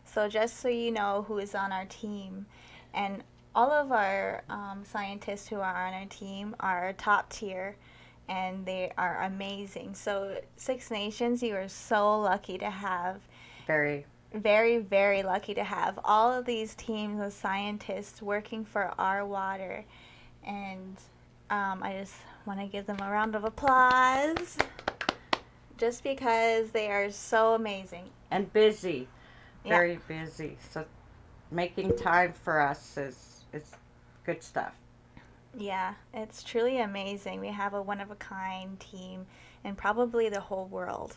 So just so you know who is on our team, and all of our scientists who are on our team are top tier, and they are amazing. So Six Nations, you are so lucky to have. Very, very lucky to have all of these teams of scientists working for our water. And I just want to give them a round of applause, just because they are so amazing. And busy. Very busy. So making time for us is good stuff. Yeah, it's truly amazing. We have a one-of-a-kind team, and probably the whole world,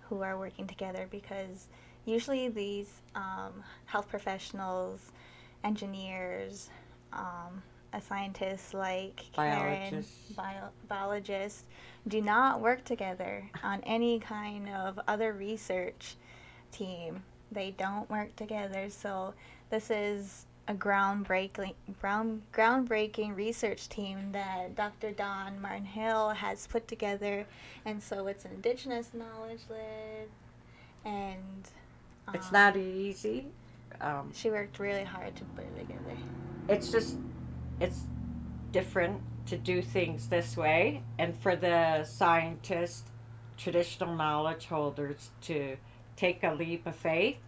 who are working together, because usually these health professionals, engineers, a scientist like Karen, biologist, do not work together on any kind of other research team. They don't work together. So this is a groundbreaking research team that Dr. Dawn Martin-Hill has put together, and so it's Indigenous knowledge led, and it's not easy. She worked really hard to put it together. It's different to do things this way, and for the scientists, traditional knowledge holders, to take a leap of faith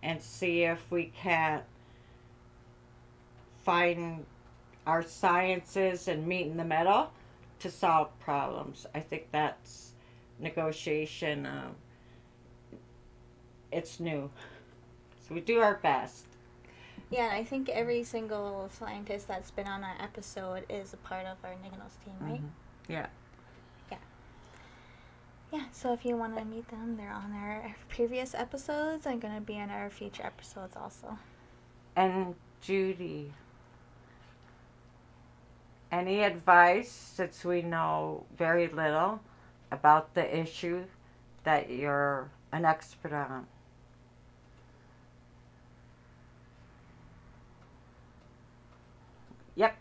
and see if we can't find our sciences and meet in the middle to solve problems. I think that's negotiation. It's new. So we do our best. Yeah, and I think every single scientist that's been on our episode is a part of our Nignos team, right? Mm-hmm. Yeah. Yeah, so if you want to meet them, they're on our previous episodes and going to be in our future episodes also. And Judy, any advice, since we know very little about the issue that you're an expert on? Yep.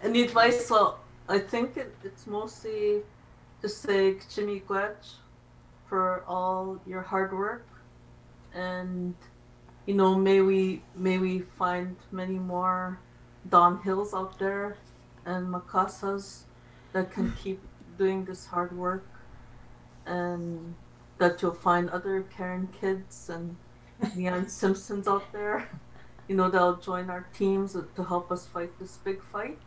Any advice? Well, I think it's mostly just say Kchimigwech for all your hard work, and may we find many more Dawn Hills out there and Makasas that can keep doing this hard work, and that you'll find other Karen kids and Leanne Simpsons out there, they'll join our teams to help us fight this big fight.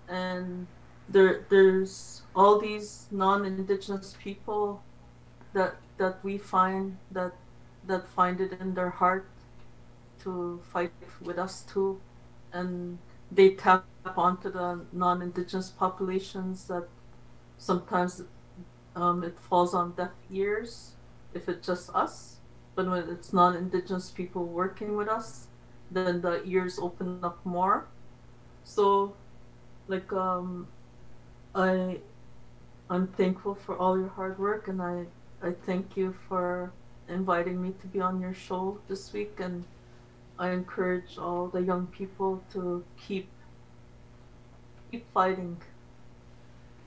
And there's all these non-Indigenous people that we find that find it in their heart to fight with us too, and they tap onto the non-Indigenous populations that sometimes it falls on deaf ears if it's just us, but when it's non-Indigenous people working with us, then the ears open up more. So, like, I'm thankful for all your hard work, and I thank you for inviting me to be on your show this week, and I encourage all the young people to keep fighting,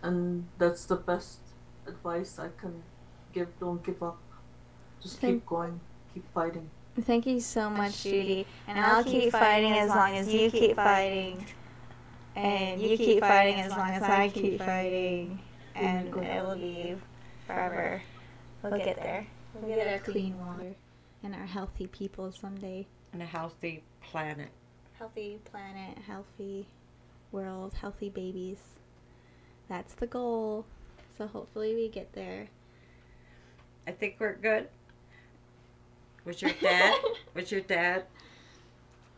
and that's the best advice I can give. Don't give up. Just keep going, keep fighting. Thank you so much, Judy. And I'll keep fighting as long as you keep fighting. And you keep fighting as long as I keep fighting. And it will be forever. We'll get there. We'll get our clean water and our healthy people someday. And a healthy planet. Healthy planet, healthy world, healthy babies. That's the goal. So hopefully we get there. I think we're good. Was your dad?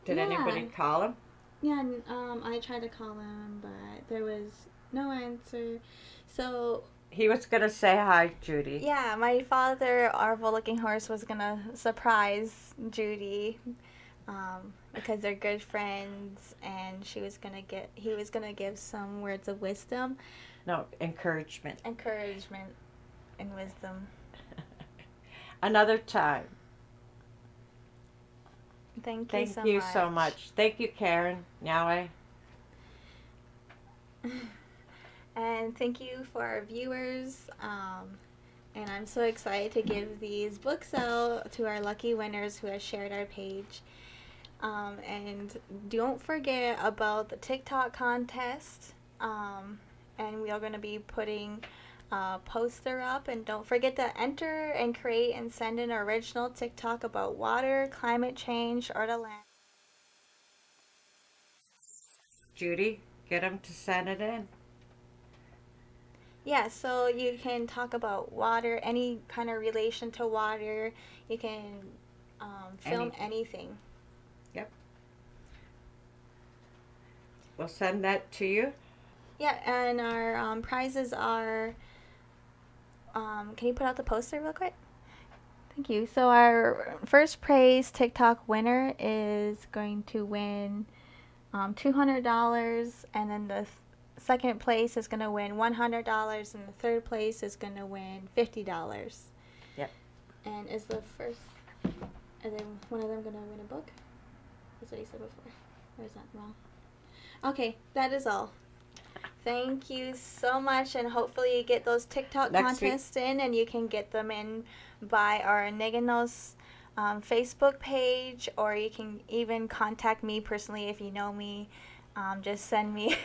Did anybody call him? Yeah, I tried to call him, but there was no answer. So he was gonna say hi, Judy. Yeah, my father, Arvol Looking Horse, was gonna surprise Judy, because they're good friends, and he was gonna give some words of wisdom. No, encouragement. Encouragement and wisdom. Another time. Thank you so much. Thank you, Karen. Now And thank you for our viewers. And I'm so excited to give these books out to our lucky winners who have shared our page. And don't forget about the TikTok contest. And we are going to be putting a poster up. And don't forget to enter and create and send an original TikTok about water, climate change, or the land. Judy, get them to send it in. Yeah, so you can talk about water, any kind of relation to water. You can film anything. Yep. We'll send that to you. Yeah, and our prizes are... can you put out the poster real quick? Thank you. So our first prize TikTok winner is going to win $200, and then the second place is going to win $100, and the third place is going to win $50. Yep. And is the first, and then one of them going to win a book? That's what he said before. Or is that wrong? Okay, that is all. Thank you so much, and hopefully you get those TikTok contests in, and you can get them in by our Neganos Facebook page, or you can even contact me personally if you know me. Just send me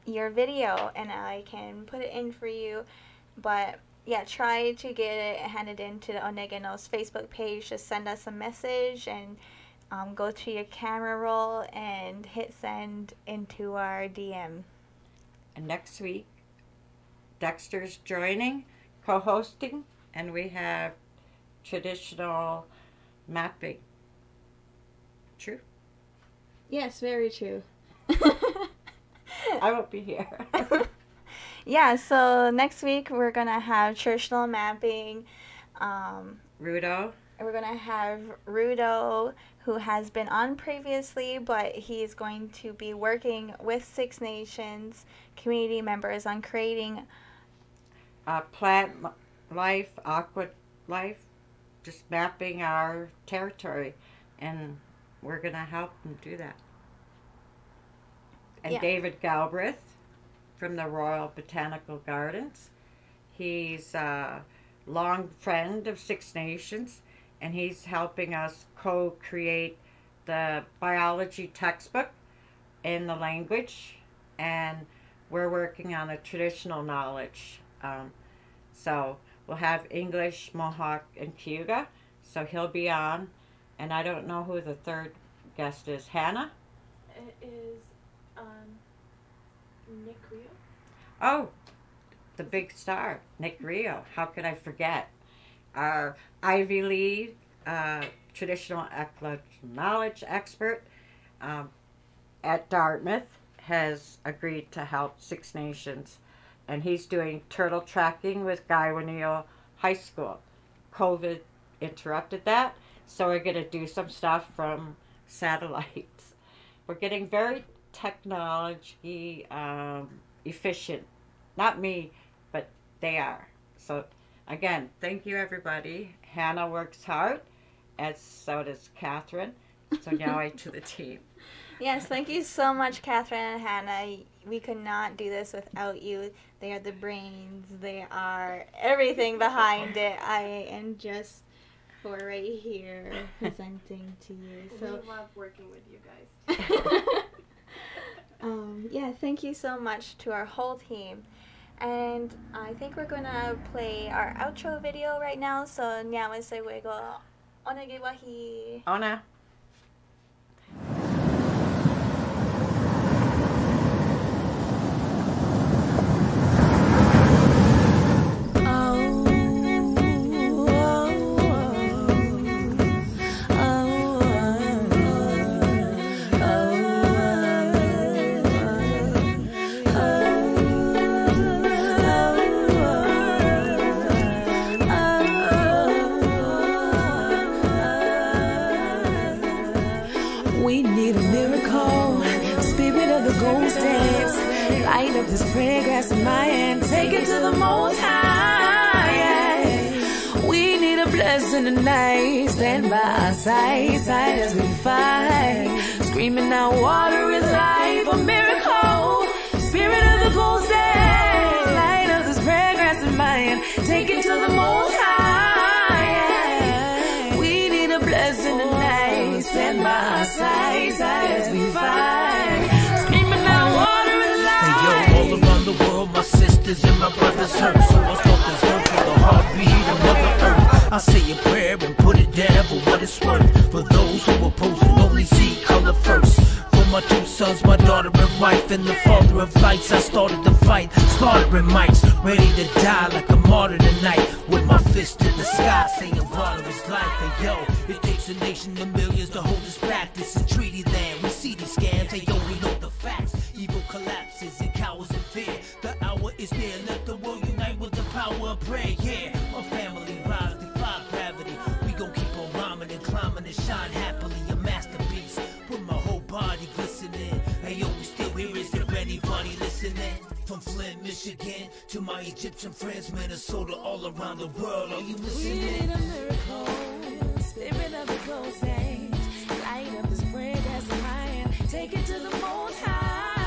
your video, and I can put it in for you. But yeah, try to get it handed into the Oneganos Facebook page. Just send us a message and go to your camera roll and hit send into our DM. And next week, Dexter's joining, co-hosting, and we have traditional mapping. True? Yes, very true. I won't be here. Yeah, so next week we're going to have traditional mapping. Rudo. We're going to have Rudo, who has been on previously, but he's going to be working with Six Nations community members on creating plant life, aqua life, just mapping our territory, and we're going to help them do that. And David Galbraith from the Royal Botanical Gardens. He's a long friend of Six Nations, and he's helping us co-create the biology textbook in the language, and we're working on a traditional knowledge. So we'll have English, Mohawk, and Cayuga, so he'll be on. And I don't know who the third guest is. Hannah? It is Nick Rio. Oh, the big star, Nick Rio. How could I forget? Our Ivy League traditional ecological knowledge expert at Dartmouth has agreed to help Six Nations, and he's doing turtle tracking with Guywaneo High School. COVID interrupted that, So we're going to do some stuff from satellites. We're getting very technology efficient. Not me, but they are. So again, thank you everybody. Hannah works hard, as so does Catherine. So now I to the team. Yes, thank you so much, Catherine and Hannah. We could not do this without you. They are the brains. They are everything behind it. I am just for right here presenting to you. So we love working with you guys. Yeah, thank you so much to our whole team. And I think we're gonna play our outro video right now. So Nyamasewego Onagiwahi. Ona. We need a miracle, spirit of the gold dance. Light up this prayer grass in my hand, take it to the most high. Yeah. We need a blessing tonight, stand by our side, side as we fight. Screaming out, water is life, a miracle, spirit of the gold dance. Light up this prayer grass in my hand, take it to the most high. Yeah. We need a blessing tonight, stand by our side, side as we fight. Screaming out, water is life. Hey yo, all around the world, my sisters and my brothers hurt. So I spoke this word for the heartbeat of Mother Earth. I say a prayer and put it down for what it's worth. For those who oppose and only see color first. For my two sons, my daughter and wife, and the father of lights, I started the fight, slaughtering mics, ready to die like a martyr tonight. With my fist in the sky, saying water is life. And yo, it takes a nation of millions to hold us back. This is treaty land, we see these scams. Hey yo, we know the facts. Evil collapses and cowers in fear. The hour is near, let the world unite with the power of prayer. Yeah, my family rise, defy gravity. We gon' keep on rhyming and climbing and shine happily. A masterpiece, with my whole body glistening. Hey yo, we still here, is there anybody listening? From Flint, Michigan, to my Egyptian friends, Minnesota, all around the world, are you listening? We need a miracle, spirit of the gold saints. Light up this prayer that's in my hand, take it to the most high.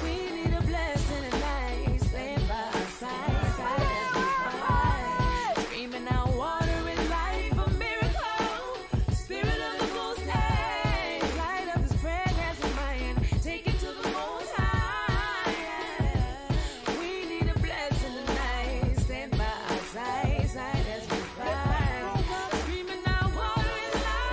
We need a blessing tonight, stand by our side, side as we fight. Screaming out, water is life, a miracle, spirit of the gold saints. Light up this prayer that's in my hand, take it to the most high. We need a blessing tonight, stand by our side, side as we fight. Screaming out, water is life.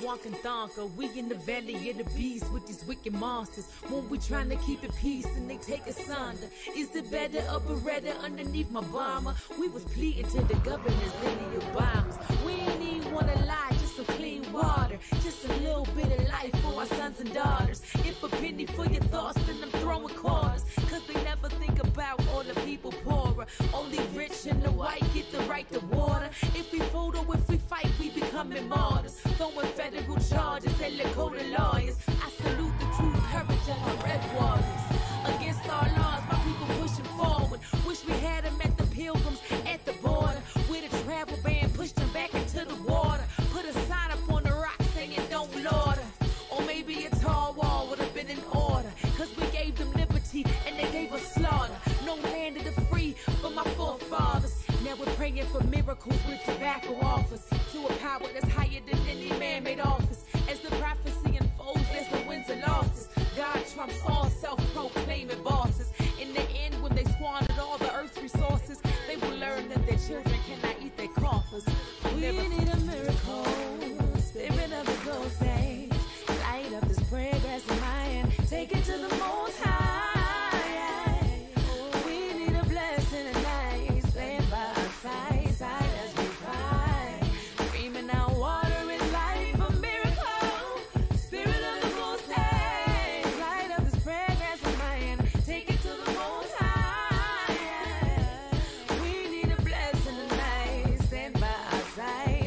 Walking thonker, we in the valley of the beast with these wicked monsters. When we trying to keep it peace and they take us under. Is it better or Beretta underneath my bomber? We was pleading to the governors, then the Obamas. We ain't even want to lie, just some clean water, just a little bit of life for our sons and daughters. If a penny for your thoughts, then I'm throwing quarters, cause they never think about all the people poorer. Only rich and the white get the right to water. If we vote or if we fight, we becoming martyrs. Throwing federal charges and Lakota lawyers. I salute the true courage of our red warriors. Against our laws, my people pushing forward. Wish we had them at the pilgrims at the border. With a travel ban, pushed them back into the water. Put a sign up on the rock saying don't lauder. Or maybe a tall wall would have been in order. Cause we gave them liberty and they gave us slaughter. No land of the free for my forefathers. Now we're praying for miracles with tobacco offers. To a power that's higher than any man-made office. As the prophecy unfolds, there's no wins and losses. God trumps all self-proclaiming bosses. In the end, when they squandered all the earth's resources, they will learn that their children cannot eat their coffers. We need a miracle, spirit of the gold saints. Light up this prayer grass in my hand, take it to the most high. We need a blessing tonight, stand by our side, side as we fight. Screaming out, water is life, a miracle, spirit of the gold saints. Light up this prayer grass in my hand, take it to the most high. We need a blessing tonight, stand by our side.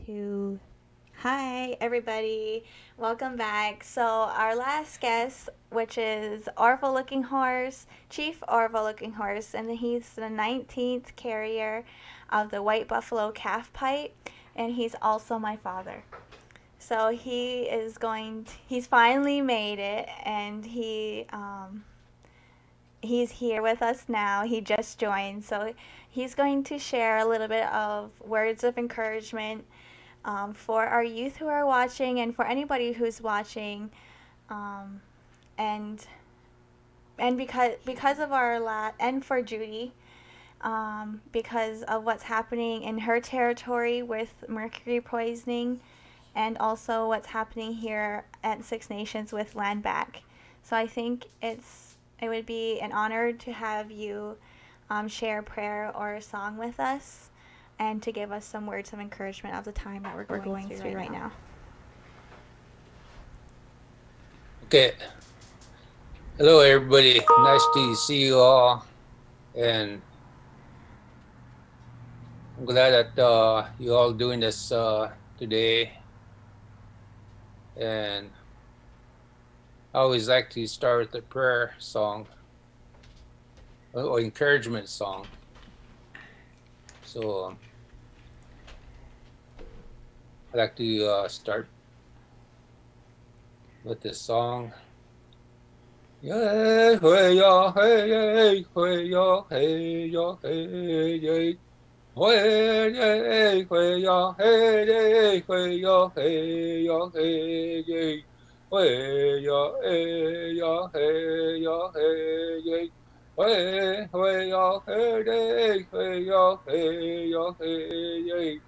2. Hi, everybody. Welcome back. So, our last guest, which is Arvol Looking Horse, Chief Arvol Looking Horse, and he's the 19th carrier of the White Buffalo Calf Pipe, and he's also my father. So, he's finally made it, and he's here with us now. He just joined, so he's going to share a little bit of words of encouragement for our youth who are watching, and for anybody who's watching, and because of and for Judy, because of what's happening in her territory with mercury poisoning, and also what's happening here at Six Nations with land back. So I think it would be an honor to have you share a prayer or a song with us, and to give us some words of encouragement of the time that we're going through right now. Okay. Hello, everybody. Nice to see you all. And I'm glad that you all doing this today. And I always like to start with a prayer song or encouragement song. So I'd like to start with this song. Yay, hey, ya, hey, hey, hey, ya, hey, ya, hey, yay. Hey, yay, hey, ya, hey, yay, hey, ya, hey, ya, hey, yay. Hey, ya, hey, ya, hey, ya, hey, yay. Hey, hey, ya, hey, yay, hey, ya, hey, ya, hey, yay.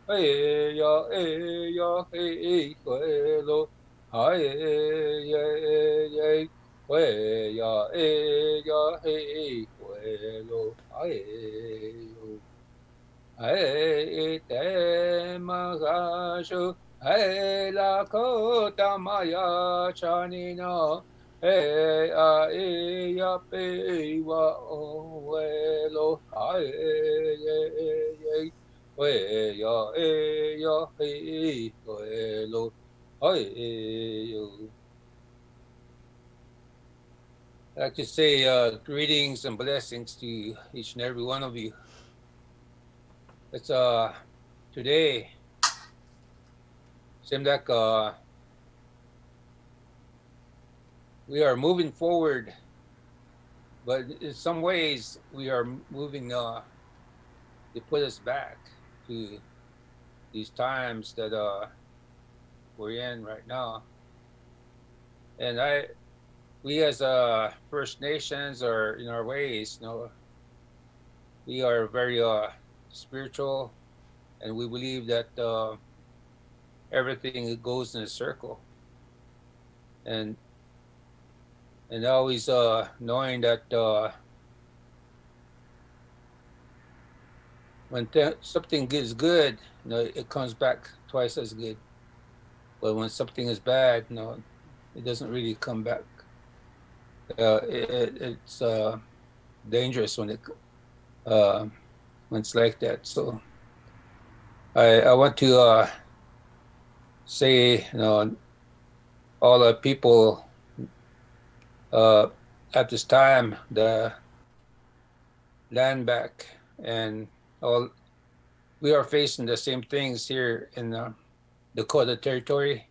Hey, ya, hey, ya, hey, hey, lo. Hey, yay, yay. Hey, ya, hey, ya, hey, hey, lo. Hey, yo. Hey, te magashu. Hey, Lakota maya chanina. Hey, ai, ya, pe, wa, o, lo. Hey, yay, hey, ya, hey, lo. Hey, yo. I'd like to say greetings and blessings to each and every one of you. It's today seems like we are moving forward, but in some ways we are moving to put us back to these times that we're in right now. And we as First Nations are in our ways, we are very spiritual, and we believe that everything goes in a circle, and always knowing that when something is good, it comes back twice as good. But when something is bad, it doesn't really come back. It's dangerous when it's like that. So I want to say, all the people at this time, the land back, and all, we are facing the same things here in the Dakota territory,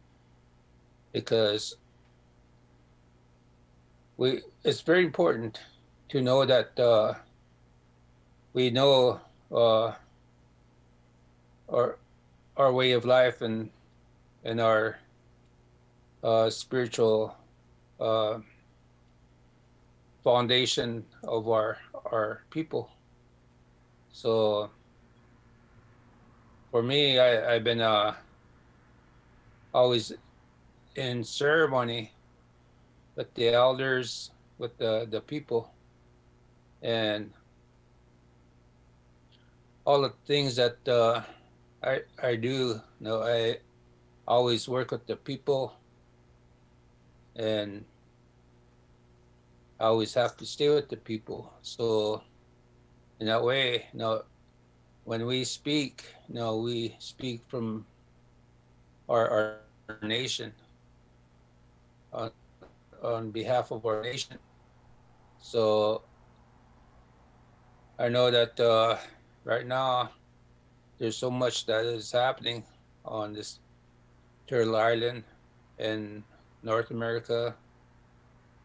because it's very important to know that we know our way of life and our spiritual foundation of our people. So for me, I've been always in ceremony with the elders, with the people, and all the things that I do. I always work with the people, and I always have to stay with the people. So in that way, when we speak, we speak from our nation, on behalf of our nation. So I know that right now there's so much that is happening on this Turtle Island in North America,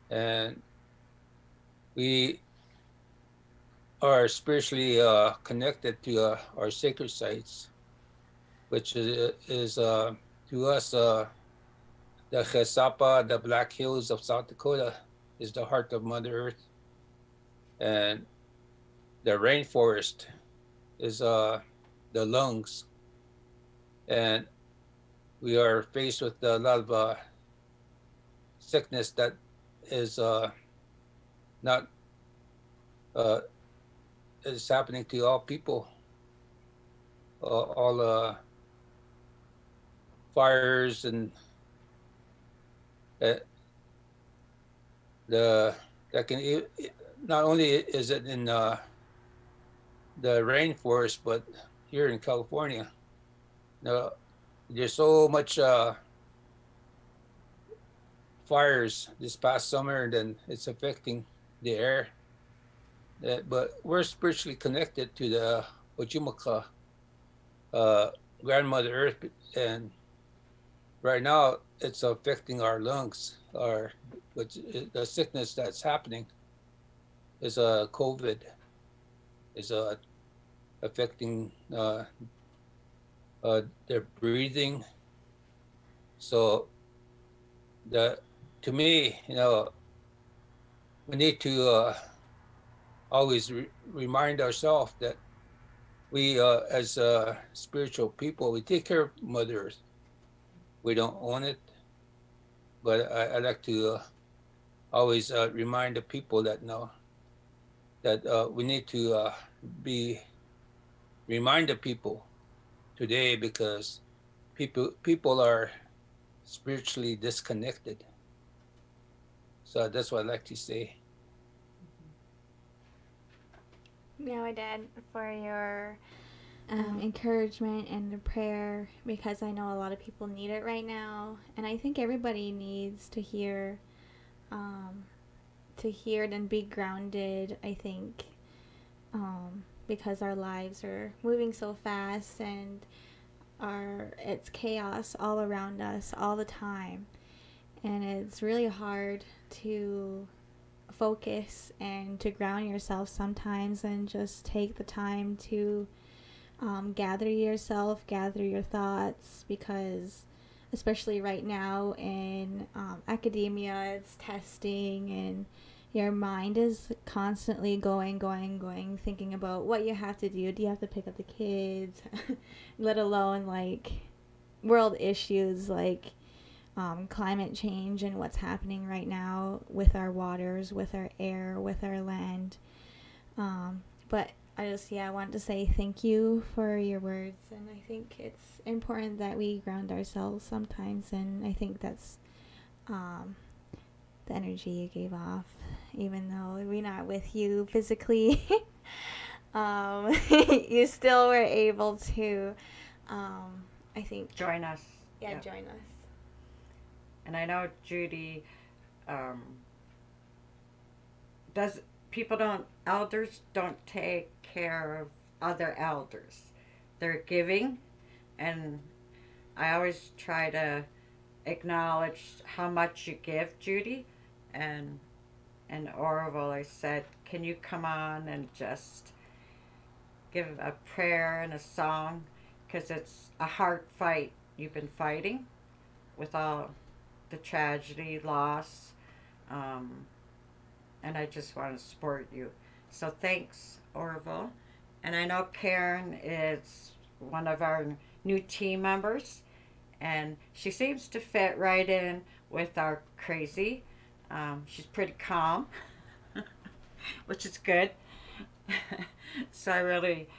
and we are spiritually connected to our sacred sites, which is to us the Chesapa, the Black Hills of South Dakota, is the heart of Mother Earth, and the rainforest is the lungs, and we are faced with a lot of sickness that is not is happening to all people. All fires and that can, not only is it in the rainforest, but here in California, there's so much fires this past summer, and then it's affecting the air. But we're spiritually connected to the Ojumaka, Grandmother Earth, and right now it's affecting our lungs. The sickness that's happening is COVID, is affecting their breathing. So to me, we need to always remind ourselves that we, as spiritual people, we take care of Mother Earth. We don't own it, but I like to always remind the people that we need to remind the people today, because people are spiritually disconnected. So that's what I like to say. Yeah, Dad, for your encouragement and the prayer, because I know a lot of people need it right now, and I think everybody needs to hear it and be grounded. I think because our lives are moving so fast, and it's chaos all around us all the time, and it's really hard to focus and to ground yourself sometimes, and just take the time to gather yourself, gather your thoughts, because especially right now in academia, it's testing, and your mind is constantly going, thinking about what you have to do. Do you have to pick up the kids? Let alone like world issues like climate change and what's happening right now with our waters, with our air, with our land. But I want to say thank you for your words, and I think it's important that we ground ourselves sometimes, and I think that's the energy you gave off, even though we're not with you physically. You still were able to, I think, join us. Yeah, join us. And I know Judy elders don't take care of other elders. They're giving, and I always try to acknowledge how much you give, Judy. And Arvol, I said, can you come on and just give a prayer and a song, because it's a hard fight you've been fighting with all the tragedy, loss, and I just want to support you. So thanks, Arvol. And I know Karen is one of our new team members, and she seems to fit right in with our crazy. She's pretty calm, which is good. So I really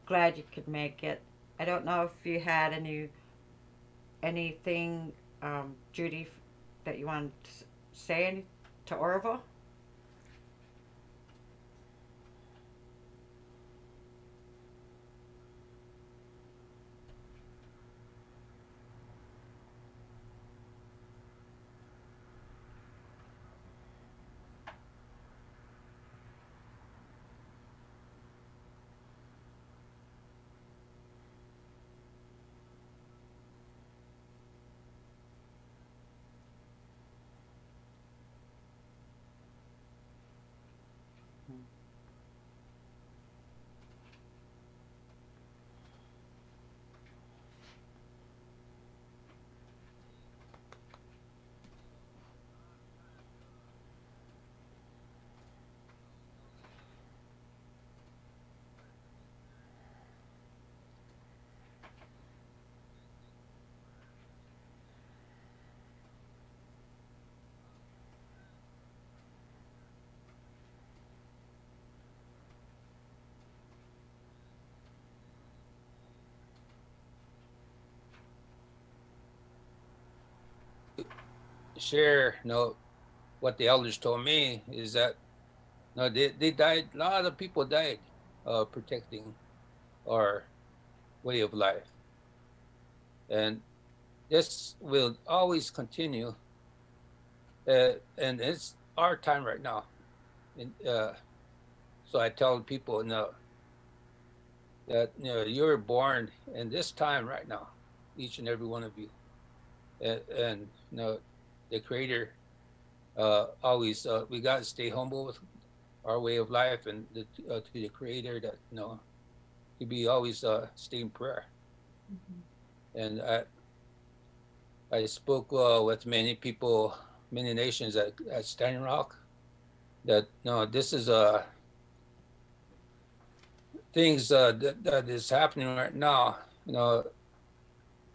glad you could make it. I don't know if you had anything, Judy, that you wanted to say to Arvol? share, what the elders told me is that, they died. A lot of people died, protecting our way of life, and this will always continue. And it's our time right now. And so I tell people, that you're born in this time right now, each and every one of you, and the Creator always, we got to stay humble with our way of life, and to the Creator, that to be always stay in prayer. And I spoke with many people, many nations at Standing Rock, that this is things that is happening right now.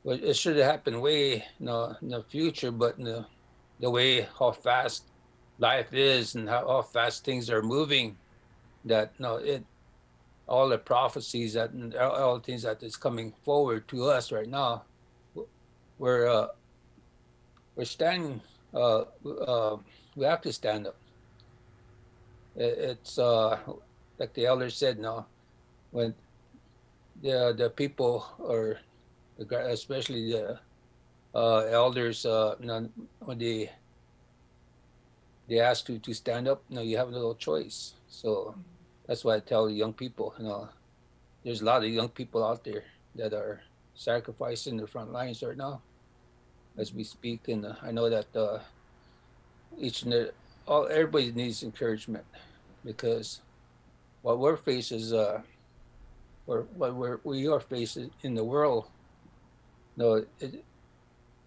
It should have happened way in the future, but the way how fast life is and how fast things are moving, that all the prophecies that all the things that is coming forward to us right now, we're standing. We have to stand up. It's like the elder said, when the people, or especially the elders, when they ask you to stand up, you have no choice. So that's why I tell the young people, there's a lot of young people out there that are sacrificing the front lines right now as we speak. And I know that everybody needs encouragement, because what we're facing, or what we are facing in the world,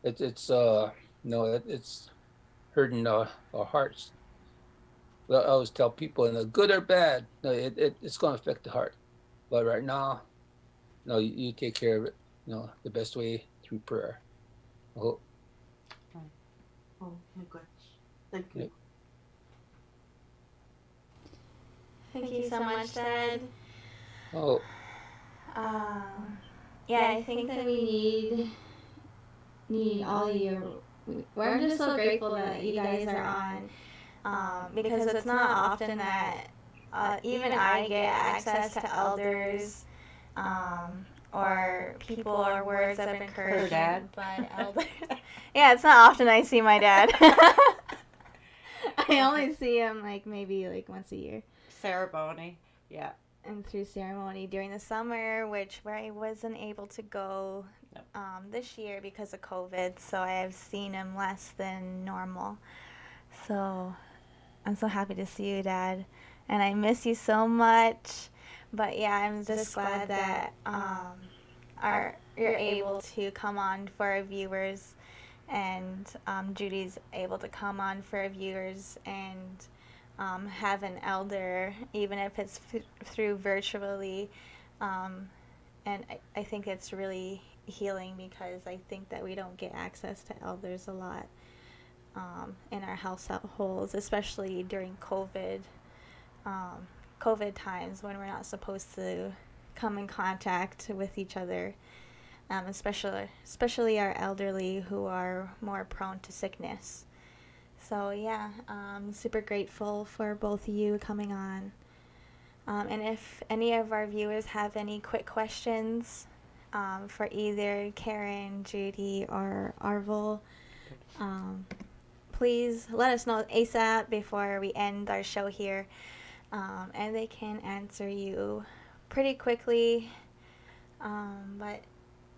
it's hurting our hearts. Well, I always tell people, good or bad, it's going to affect the heart. But right now, you take care of it, the best way, through prayer. I hope. Oh my gosh. Thank you. Yeah. Thank you so much, Dad. Oh. Yeah, I think that we need all your. We're just so grateful that you guys are on, because it's not often that even I get access to elders, or people or words of encouragement. Her dad. But elders. Yeah, it's not often I see my dad. I only see him maybe once a year. Ceremony, yeah. And through ceremony during the summer, where I wasn't able to go this year because of COVID, so I have seen him less than normal. So I'm so happy to see you, Dad, and I miss you so much. But yeah, I'm just glad that you're able to come on for our viewers, and Judy's able to come on for our viewers, and have an elder, even if it's through virtually. And I think it's really healing, because I think that we don't get access to elders a lot in our households, especially during COVID times, when we're not supposed to come in contact with each other, especially our elderly, who are more prone to sickness. So yeah, I'm super grateful for both of you coming on. And if any of our viewers have any quick questions for either Karen, Judy, or Arvol, please let us know ASAP before we end our show here. And they can answer you pretty quickly. But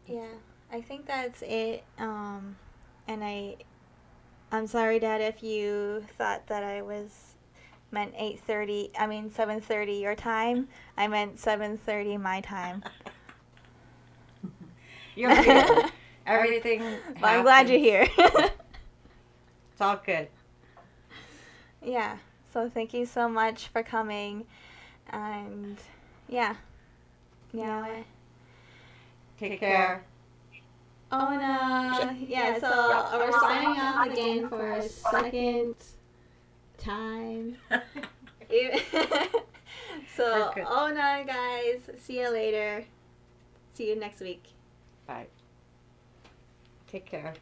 yeah, I think that's it. And I'm sorry, Dad, if you thought that I meant 7:30 your time. I meant 7:30 my time. You're here. Everything But I'm glad you're here. It's all good. Yeah. So thank you so much for coming. And yeah. Take care. Oh no. Yeah, so we're signing off again for a second time. So, oh no, guys. See you later. See you next week. Bye. Take care.